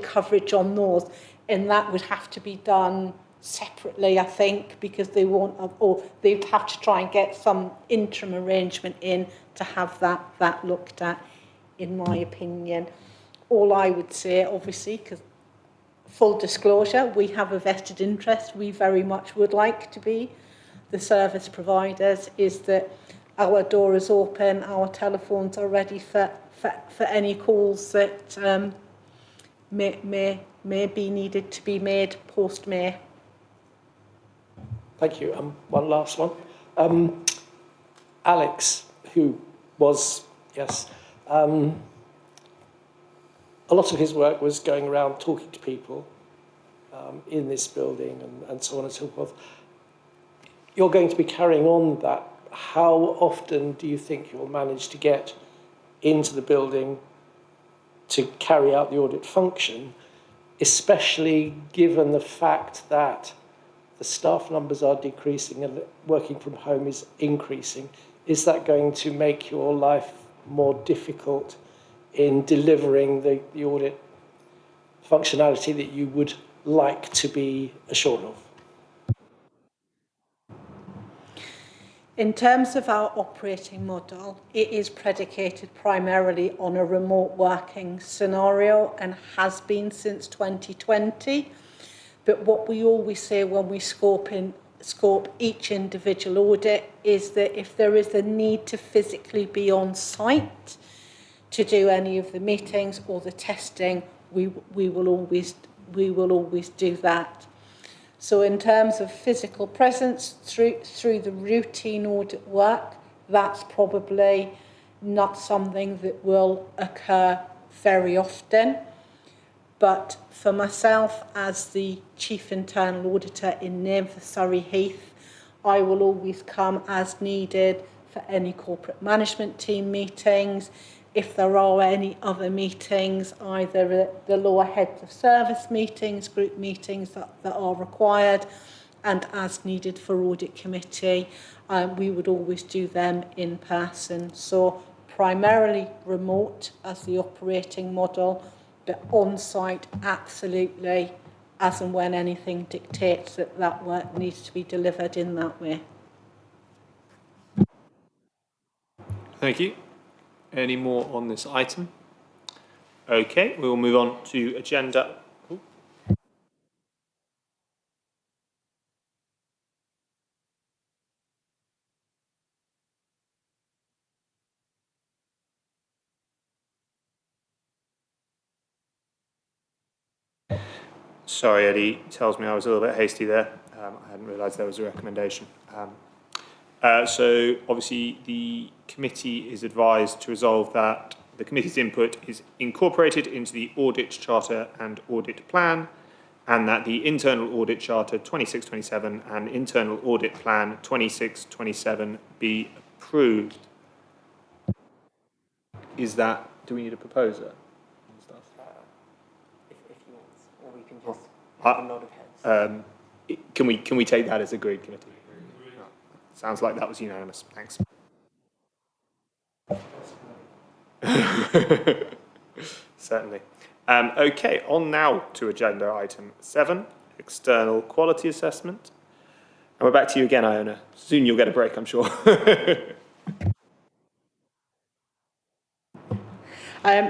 coverage on those, and that would have to be done separately, I think, because they won't have, or they'd have to try and get some interim arrangement in to have that looked at, in my opinion. All I would say, obviously, because full disclosure, we have a vested interest, we very much would like to be the service providers, is that our door is open, our telephones are ready for any calls that may be needed to be made post-May.
Thank you. One last one. Alex, who was, a lot of his work was going around talking to people in this building and so on and so forth. You're going to be carrying on that. How often do you think you'll manage to get into the building to carry out the audit function, especially given the fact that the staff numbers are decreasing and working from home is increasing? Is that going to make your life more difficult in delivering the audit functionality that you would like to be assured of?
In terms of our operating model, it is predicated primarily on a remote working scenario and has been since 2020. But what we always say when we scope in scope each individual audit is that if there is a need to physically be on site to do any of the meetings or the testing, we will always do that. So in terms of physical presence through the routine audit work, that's probably not something that will occur very often. But for myself, as the Chief Internal Auditor in name for Surrey Heath, I will always come as needed for any corporate management team meetings. If there are any other meetings, either the lower heads of service meetings, group meetings that are required, and as needed for audit committee, we would always do them in person. So primarily remote as the operating model, but on-site absolutely, as and when anything dictates that work needs to be delivered in that way.
Thank you. Any more on this item? Okay, we will move on to agenda. Ooh. Sorry, Eddie tells me I was a little bit hasty there. I hadn't realised there was a recommendation. So obviously the committee is advised to resolve that the committee's input is incorporated into the audit charter and audit plan, and that the internal audit charter 2627 and internal audit plan 2627 be approved. Is that, do we need a proposer?
If you want, or we can just have a nod of heads.
Can we take that as agreed, committee? Sounds like that was unanimous. Thanks. Certainly. Okay, on now to agenda item 7, external quality assessment. And we're back to you again, Iona. Soon you'll get a break, I'm sure.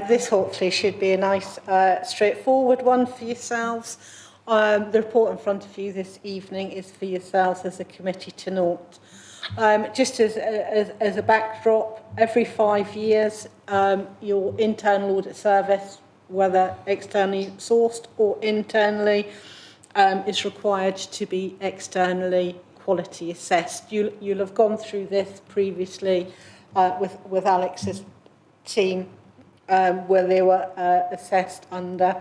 This hopefully should be a nice, straightforward one for yourselves. The report in front of you this evening is for yourselves as a committee to note. Just as a backdrop, every 5 years, your internal audit service, whether externally sourced or internally, is required to be externally quality assessed. You'll have gone through this previously with Alex's team, where they were assessed under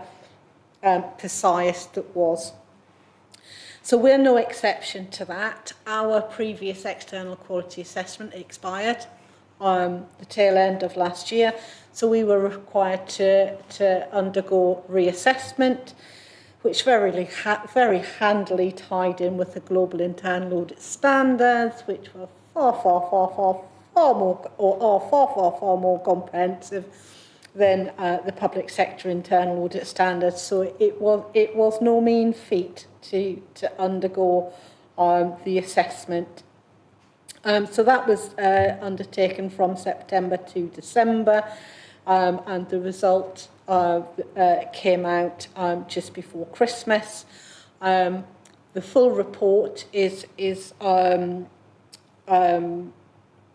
PSIS that was. So we're no exception to that. Our previous external quality assessment expired the tail end of last year, so we were required to undergo reassessment, which very handily tied in with the global internal audit standards, which were far more comprehensive than the public sector internal audit standards. So it was no mean feat to undergo the assessment. So that was undertaken from September to December, and the result came out just before Christmas. The full report is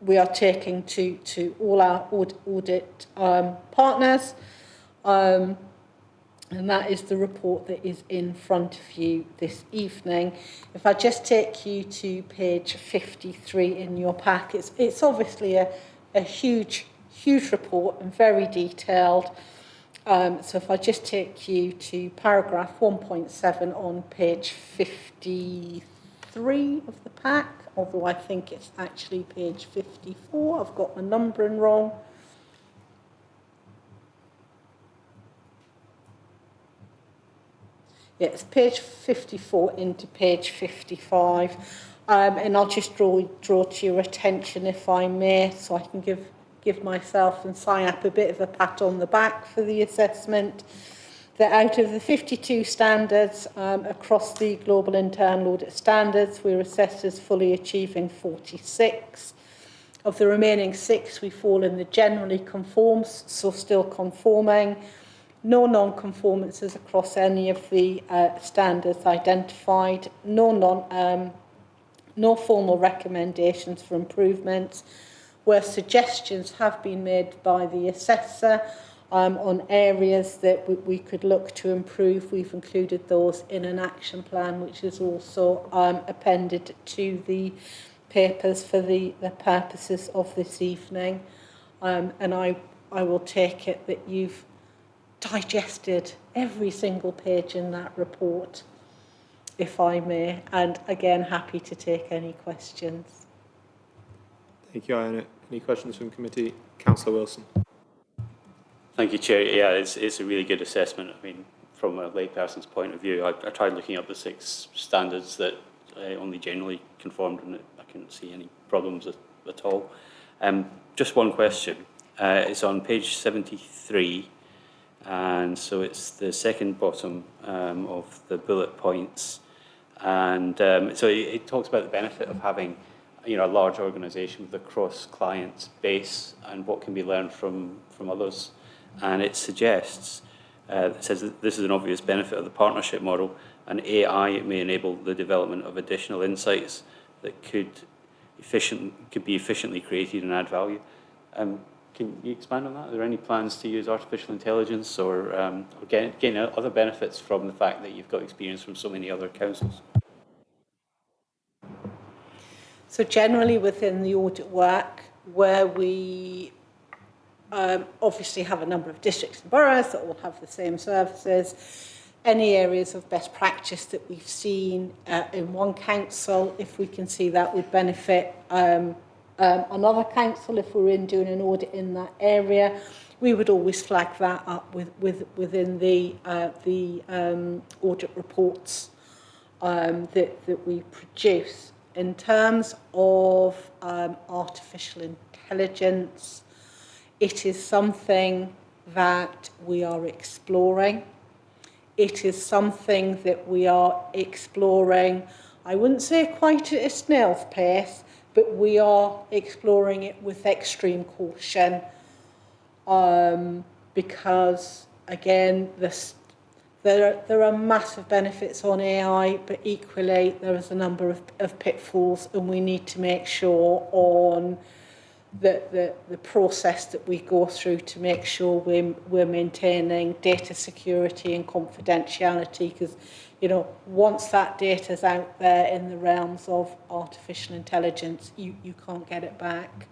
we are taking to all our audit partners, and that is the report that is in front of you this evening. If I just take you to page 53 in your pack, it's obviously a huge report and very detailed. So if I just take you to paragraph 1.7 on page 53 of the pack, although I think it's actually page 54, I've got my numbering wrong. Yeah, it's page 54 into page 55, and I'll just draw to your attention, if I may, so I can give myself and SIAP a bit of a pat on the back for the assessment, that out of the 52 standards across the global internal audit standards, we're assessed as fully achieving 46. Of the remaining 6, we fall in the generally conforms, so still conforming. No non-conformances across any of the standards identified. No no formal recommendations for improvements. Where suggestions have been made by the assessor on areas that we could look to improve, we've included those in an action plan, which is also appended to the papers for the purposes of this evening. And I will take it that you've digested every single page in that report, if I may, and again, happy to take any questions.
Thank you, Iona. Any questions from committee? Councillor Wilson.
Thank you, Chair. Yeah, it's a really good assessment. I mean, from a layperson's point of view, I tried looking up the 6 standards that only generally conformed, and I couldn't see any problems at all. Just one question. It's on page 73, and so it's the second bottom of the bullet points, and so it talks about the benefit of having, you know, a large organisation with a cross-client base and what can be learned from others. And it suggests, it says that this is an obvious benefit of the partnership model, and AI may enable the development of additional insights that could be efficiently created and add value. Can you expand on that? Are there any plans to use artificial intelligence or gain other benefits from the fact that you've got experience from so many other councils?
So generally within the audit work, where we obviously have a number of districts and boroughs that all have the same services, any areas of best practice that we've seen in one council, if we can see that would benefit another council, if we're doing an audit in that area, we would always flag that up within the audit reports that we produce. In terms of artificial intelligence, it is something that we are exploring. It is something that we are exploring, I wouldn't say quite at a snail's pace, but we are exploring it with extreme caution because, again, there are massive benefits on AI, but equally there is a number of pitfalls, and we need to make sure on the process that we go through to make sure we're maintaining data security and confidentiality, because, you know, once that data is out there in the realms of artificial intelligence, you can't get it back.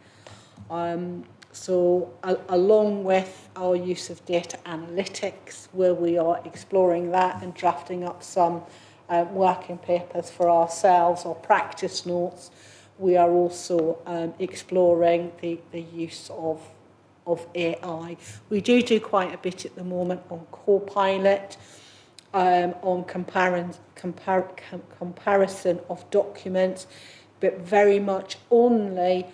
So along with our use of data analytics, where we are exploring that and drafting up some working papers for ourselves or practice notes, we are also exploring the use of AI. We do quite a bit at the moment on Copilot, on comparison of documents, but very much only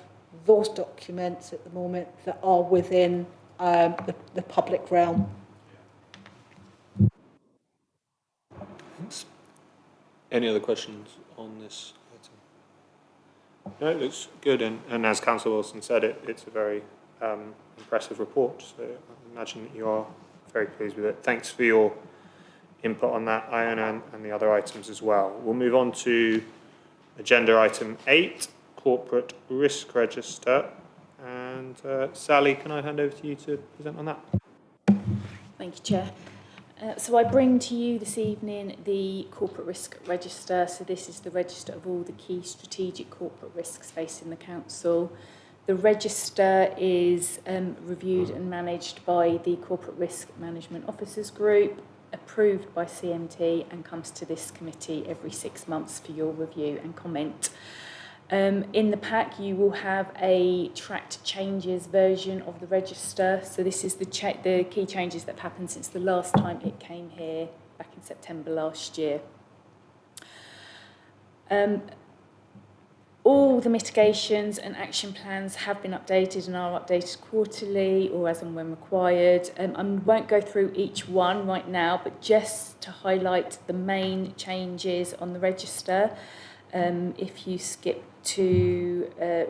those documents at the moment that are within the public realm.
Thanks. Any other questions on this item? No, it looks good, and as Councillor Wilson said, it's a very impressive report, so I imagine that you are very pleased with it. Thanks for your input on that, Iona, and the other items as well. We'll move on to agenda item 8, Corporate Risk Register. And Sally, can I hand over to you to present on that?
Thank you, Chair. So I bring to you this evening the Corporate Risk Register. So this is the register of all the key strategic corporate risks facing the Council. The register is reviewed and managed by the Corporate Risk Management Officers Group, approved by CMT, and comes to this committee every 6 months for your review and comment. In the pack, you will have a tracked changes version of the register. So this is the key changes that have happened since the last time it came here back in September last year. All the mitigations and action plans have been updated and are updated quarterly or as and when required. I won't go through each one right now, but just to highlight the main changes on the register. If you skip to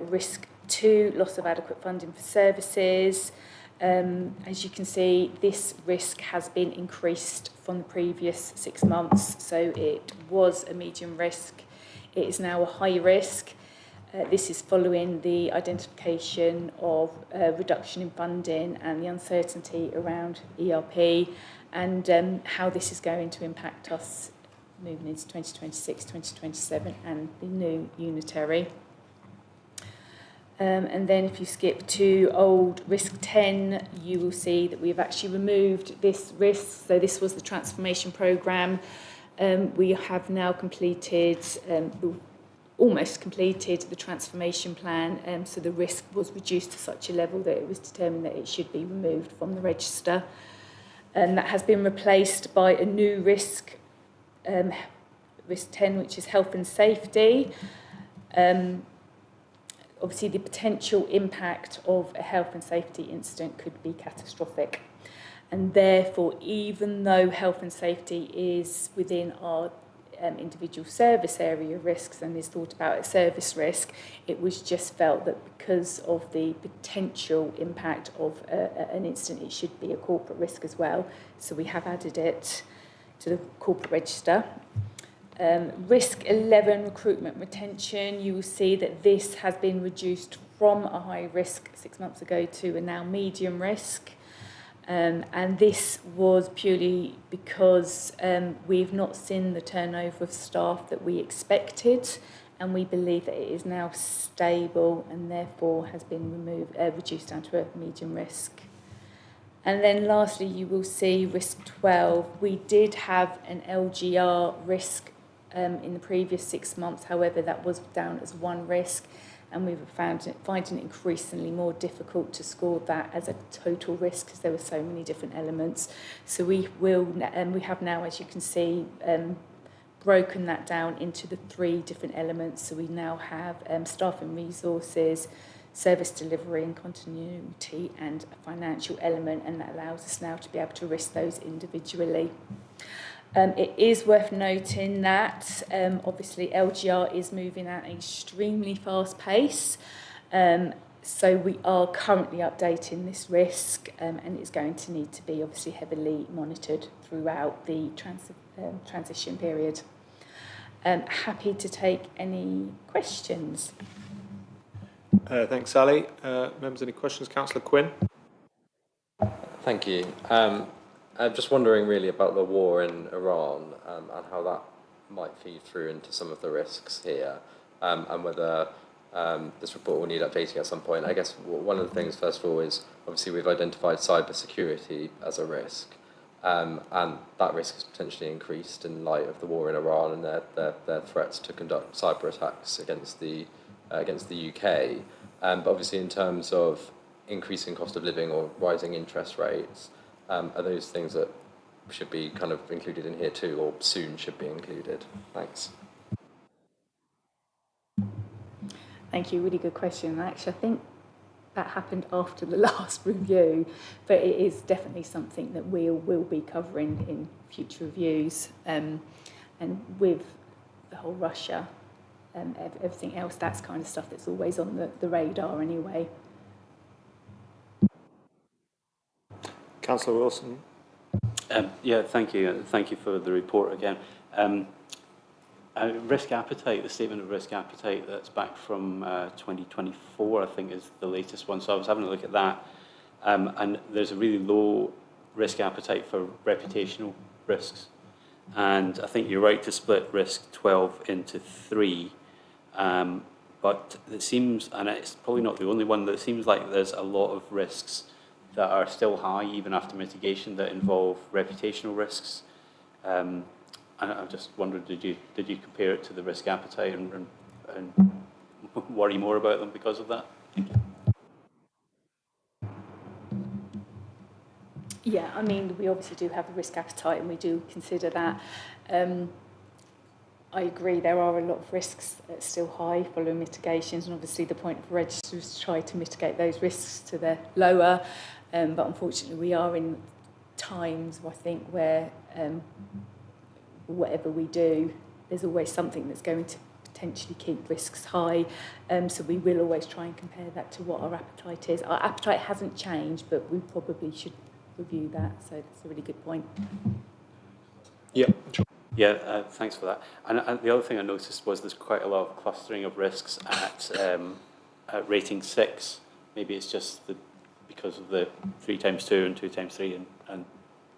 risk 2, loss of adequate funding for services, as you can see, this risk has been increased from the previous 6 months. So it was a medium risk. It is now a high risk. This is following the identification of reduction in funding and the uncertainty around ERP and how this is going to impact us moving into 2026, 2027 and the new unitary. And then if you skip to old risk 10, you will see that we've actually removed this risk. So this was the transformation programme. We have now completed, almost completed the transformation plan. So the risk was reduced to such a level that it was determined that it should be removed from the register. And that has been replaced by a new risk, risk 10, which is health and safety. Obviously, the potential impact of a health and safety incident could be catastrophic. And therefore, even though health and safety is within our individual service area risks and is thought about as service risk, it was just felt that because of the potential impact of an incident, it should be a corporate risk as well. So we have added it to the corporate register. Risk 11, recruitment retention, you will see that this has been reduced from a high risk 6 months ago to a now medium risk. And this was purely because we've not seen the turnover of staff that we expected, and we believe that it is now stable and therefore has been reduced down to a medium risk. And then lastly, you will see risk 12. We did have an LGR risk in the previous 6 months. However, that was down as one risk, and we were finding it increasingly more difficult to score that as a total risk because there were so many different elements. So we have now, as you can see, broken that down into the 3 different elements. So we now have staff and resources, service delivery and continuity, and a financial element, and that allows us now to be able to risk those individually. It is worth noting that obviously LGR is moving at an extremely fast pace, so we are currently updating this risk, and it's going to need to be obviously heavily monitored throughout the transition period. Happy to take any questions.
Thanks, Sally. Members, any questions? Councillor Quinn.
Thank you. I'm just wondering really about the war in Iran and how that might feed through into some of the risks here, and whether this report will need updating at some point. I guess one of the things, first of all, is obviously we've identified cybersecurity as a risk, and that risk has potentially increased in light of the war in Iran and their threats to conduct cyber attacks against the UK. But obviously in terms of increasing cost of living or rising interest rates, are those things that should be kind of included in here too, or soon should be included? Thanks.
Thank you, really good question. Actually, I think that happened after the last review, but it is definitely something that we'll be covering in future reviews. And with the whole Russia and everything else, that's kind of stuff that's always on the radar anyway.
Councillor Wilson.
Yeah, thank you. And thank you for the report again. Risk appetite, the statement of risk appetite that's back from 2024, I think is the latest one. So I was having a look at that. And there's a really low risk appetite for reputational risks. And I think you're right to split risk 12 into 3. But it seems, and it's probably not the only one, that it seems like there's a lot of risks that are still high even after mitigation that involve reputational risks. And I just wondered, did you compare it to the risk appetite and worry more about them because of that? Thank you.
Yeah, I mean, we obviously do have a risk appetite and we do consider that. I agree, there are a lot of risks that are still high following mitigations, and obviously the point of register is to try to mitigate those risks to the lower. But unfortunately, we are in times, I think, where whatever we do, there's always something that's going to potentially keep risks high. So we will always try and compare that to what our appetite is. Our appetite hasn't changed, but we probably should review that. So that's a really good point.
Yeah, sure.
Yeah, thanks for that. And the other thing I noticed was there's quite a lot of clustering of risks at rating 6. Maybe it's just because of the 3x2 and 2x3, and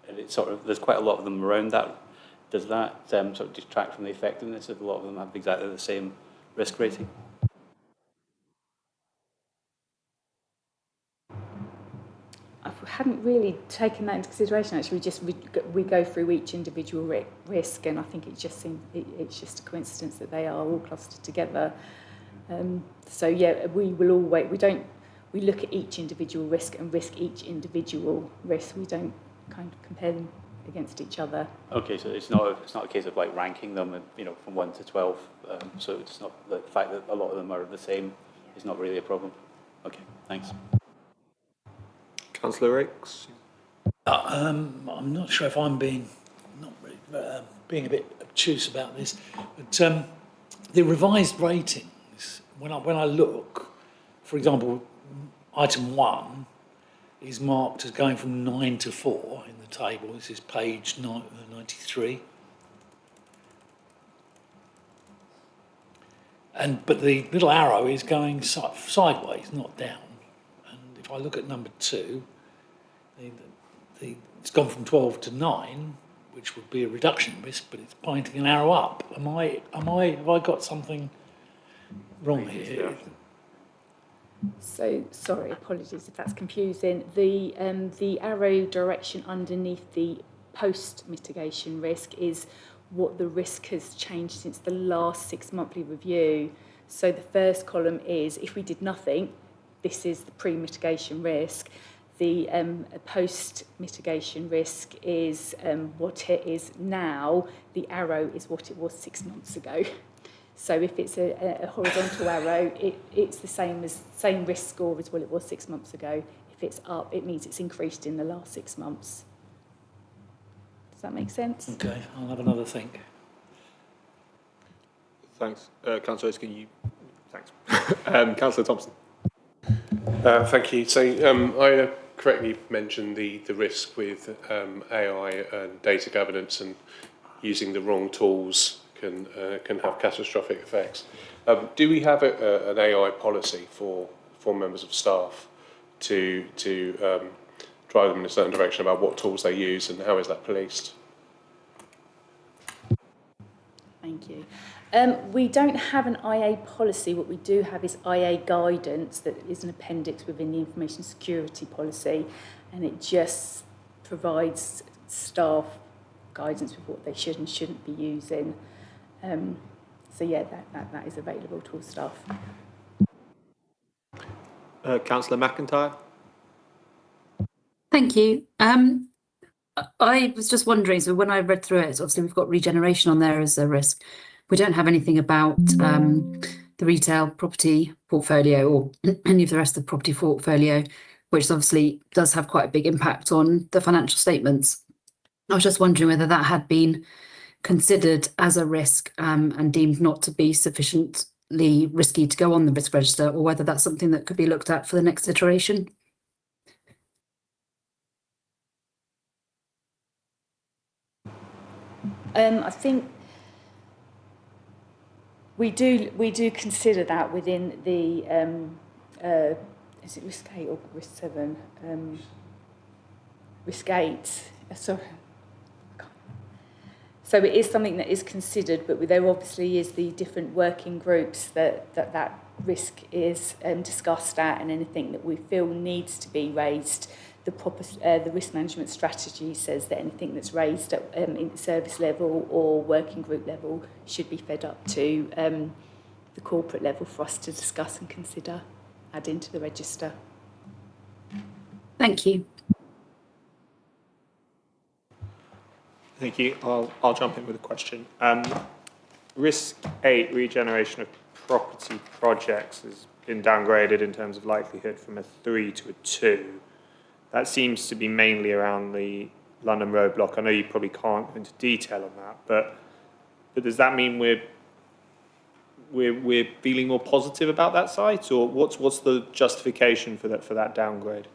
it's sort of, there's quite a lot of them around that. Does that sort of detract from the effectiveness if a lot of them have exactly the same risk rating?
I hadn't really taken that into consideration. Actually, we go through each individual risk, and I think it's just a coincidence that they are all clustered together. So yeah, we look at each individual risk and risk each individual risk. We don't kind of compare them against each other.
Okay, so it's not a case of like ranking them, from 1 to 12. So it's not the fact that a lot of them are the same is not really a problem. Okay, thanks.
Councillor Ricks.
I'm not sure if I'm being a bit obtuse about this, but the revised ratings, when I look, for example, item 1 is marked as going from 9 to 4 in the table. This is page 93. But the little arrow is going sideways, not down. And if I look at number 2, it's gone from 12 to 9, which would be a reduction in risk, but it's pointing an arrow up. Have I got something wrong here?
So sorry, apologies if that's confusing. The arrow direction underneath the post mitigation risk is what the risk has changed since the last 6 monthly review. So the first column is if we did nothing, this is the pre-mitigation risk. The post-mitigation risk is what it is now. The arrow is what it was 6 months ago. So if it's a horizontal arrow, it's the same risk score as what it was 6 months ago. If it's up, it means it's increased in the last 6 months. Does that make sense?
Okay, I'll have another think.
Thanks. Councillor Oates, can you... Thanks. Councillor Thompson.
Thank you. So I correctly mentioned the risk with AI and data governance, and using the wrong tools can have catastrophic effects. Do we have an AI policy for members of staff to drive them in a certain direction about what tools they use, and how is that policed?
Thank you. We don't have an IA policy. What we do have is IA guidance that is an appendix within the information security policy, and it just provides staff guidance with what they should and shouldn't be using. So yeah, that is available to all staff.
Councillor McIntyre.
Thank you. I was just wondering, so when I read through it, obviously we've got regeneration on there as a risk. We don't have anything about the retail property portfolio or any of the rest of the property portfolio, which obviously does have quite a big impact on the financial statements. I was just wondering whether that had been considered as a risk and deemed not to be sufficiently risky to go on the risk register, or whether that's something that could be looked at for the next iteration.
I think we do consider that within the is it risk 8 or risk 7? Risk 8. Sorry. So it is something that is considered, but there obviously is the different working groups that risk is discussed at, and anything that we feel needs to be raised. The risk management strategy says that anything that's raised at in service level or working group level should be fed up to the corporate level for us to discuss and consider adding to the register.
Thank you.
Thank you. I'll jump in with a question. Risk 8, regeneration of property projects, has been downgraded in terms of likelihood from a 3 to a 2. That seems to be mainly around the London Road block. I know you probably can't go into detail on that, but does that mean we're feeling more positive about that site, or what's the justification for that downgrade?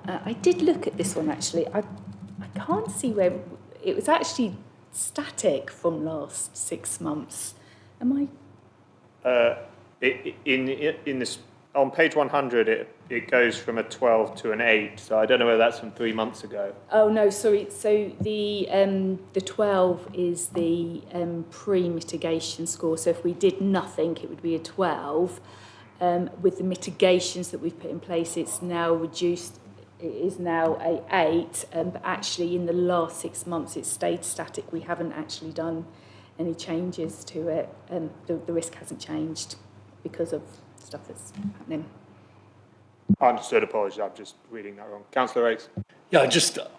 I did look at this one actually. I can't see where it was actually static from last 6 months. Am I?
In this on page 100, it goes from a 12 to an 8. So I don't know whether that's from 3 months ago.
Oh no, sorry. So the 12 is the pre-mitigation score. So if we did nothing, it would be a 12. With the mitigations that we've put in place, it's now reduced. It is now a 8. But actually, in the last 6 months, it's stayed static. We haven't actually done any changes to it. The risk hasn't changed because of stuff that's happening.
Understood. Apologies. I'm just reading that wrong. Councillor Rakes.
Yeah,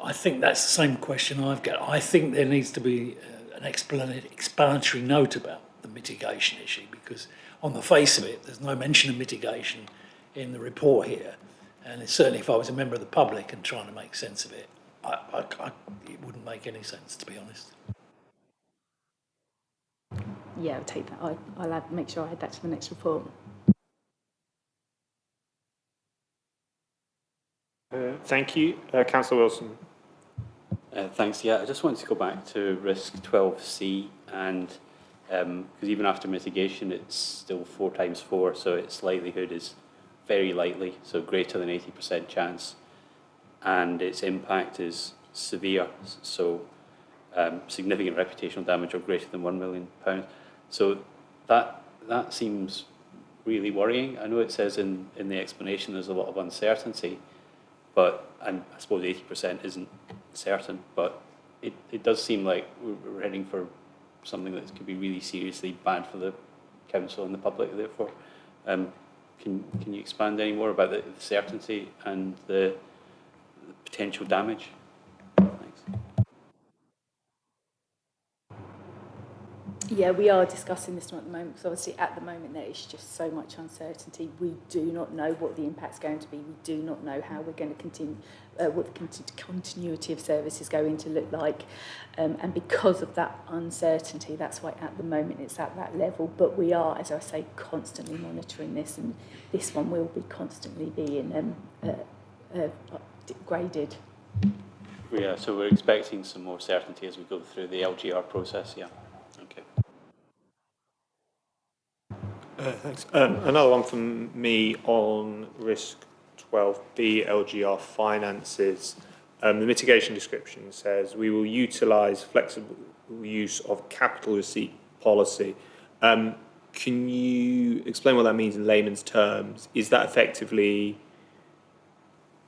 I think that's the same question I've got. I think there needs to be an explanatory note about the mitigation issue, because on the face of it, there's no mention of mitigation in the report here. And certainly if I was a member of the public and trying to make sense of it, it wouldn't make any sense, to be honest.
Yeah, I'll take that. I'll make sure I add that to the next report.
Thank you. Councillor Wilson.
Thanks. Yeah, I just wanted to go back to risk 12C, and because even after mitigation, it's still 4 times 4, so its likelihood is very likely, so greater than 80% chance, and its impact is severe, so significant reputational damage of greater than £1 million. So that seems really worrying. I know it says in the explanation there's a lot of uncertainty, and I suppose 80% isn't certain, but it does seem like we're heading for something that could be really seriously bad for the council and the public, therefore. Can you expand any more about the certainty and the potential damage? Thanks.
Yeah, we are discussing this one at the moment, because obviously at the moment there is just so much uncertainty. We do not know what the impact's going to be. We do not know how we're going to continue, what the continuity of service is going to look like. And because of that uncertainty, that's why at the moment it's at that level. But we are, as I say, constantly monitoring this, and this one will be constantly being graded.
Yeah, so we're expecting some more certainty as we go through the LGR process, yeah. Okay.
Thanks. Another one from me on risk 12B LGR finances. The mitigation description says we will utilise flexible use of capital receipt policy. Can you explain what that means in layman's terms? Is that effectively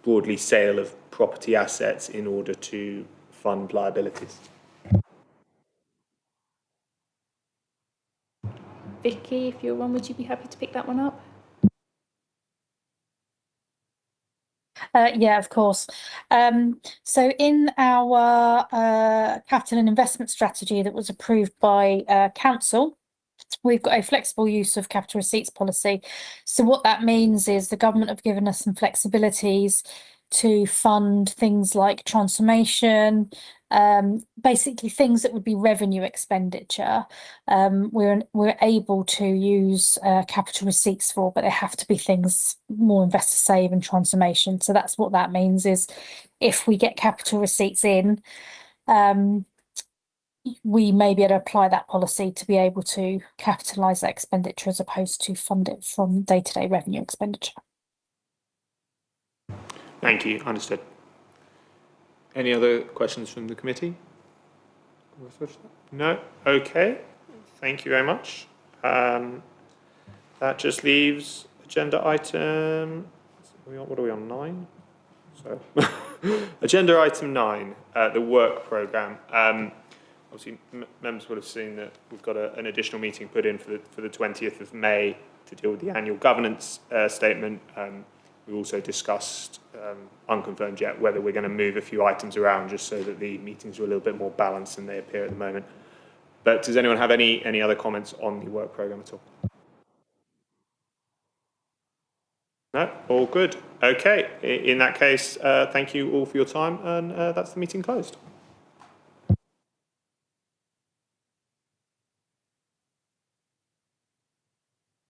broadly sale of property assets in order to fund liabilities?
Vicky, if you're on, would you be happy to pick that one up?
Yeah, of course. So in our capital and investment strategy that was approved by council, we've got a flexible use of capital receipts policy. So what that means is the government have given us some flexibilities to fund things like transformation, basically things that would be revenue expenditure. We're able to use capital receipts for, but they have to be things more investor save and transformation. So that's what that means is if we get capital receipts in, we may be able to apply that policy to be able to capitalise that expenditure as opposed to fund it from day-to-day revenue expenditure.
Thank you. Understood. Any other questions from the committee? No? Okay. Thank you very much. That just leaves agenda item... What are we on, 9? So, agenda item 9, the work programme. Obviously, members would have seen that we've got an additional meeting put in for the 20th of May to deal with the annual governance statement. We also discussed, unconfirmed yet, whether we're going to move a few items around just so that the meetings are a little bit more balanced than they appear at the moment. But does anyone have any other comments on the work programme at all? No? All good. Okay. In that case, thank you all for your time, and that's the meeting closed.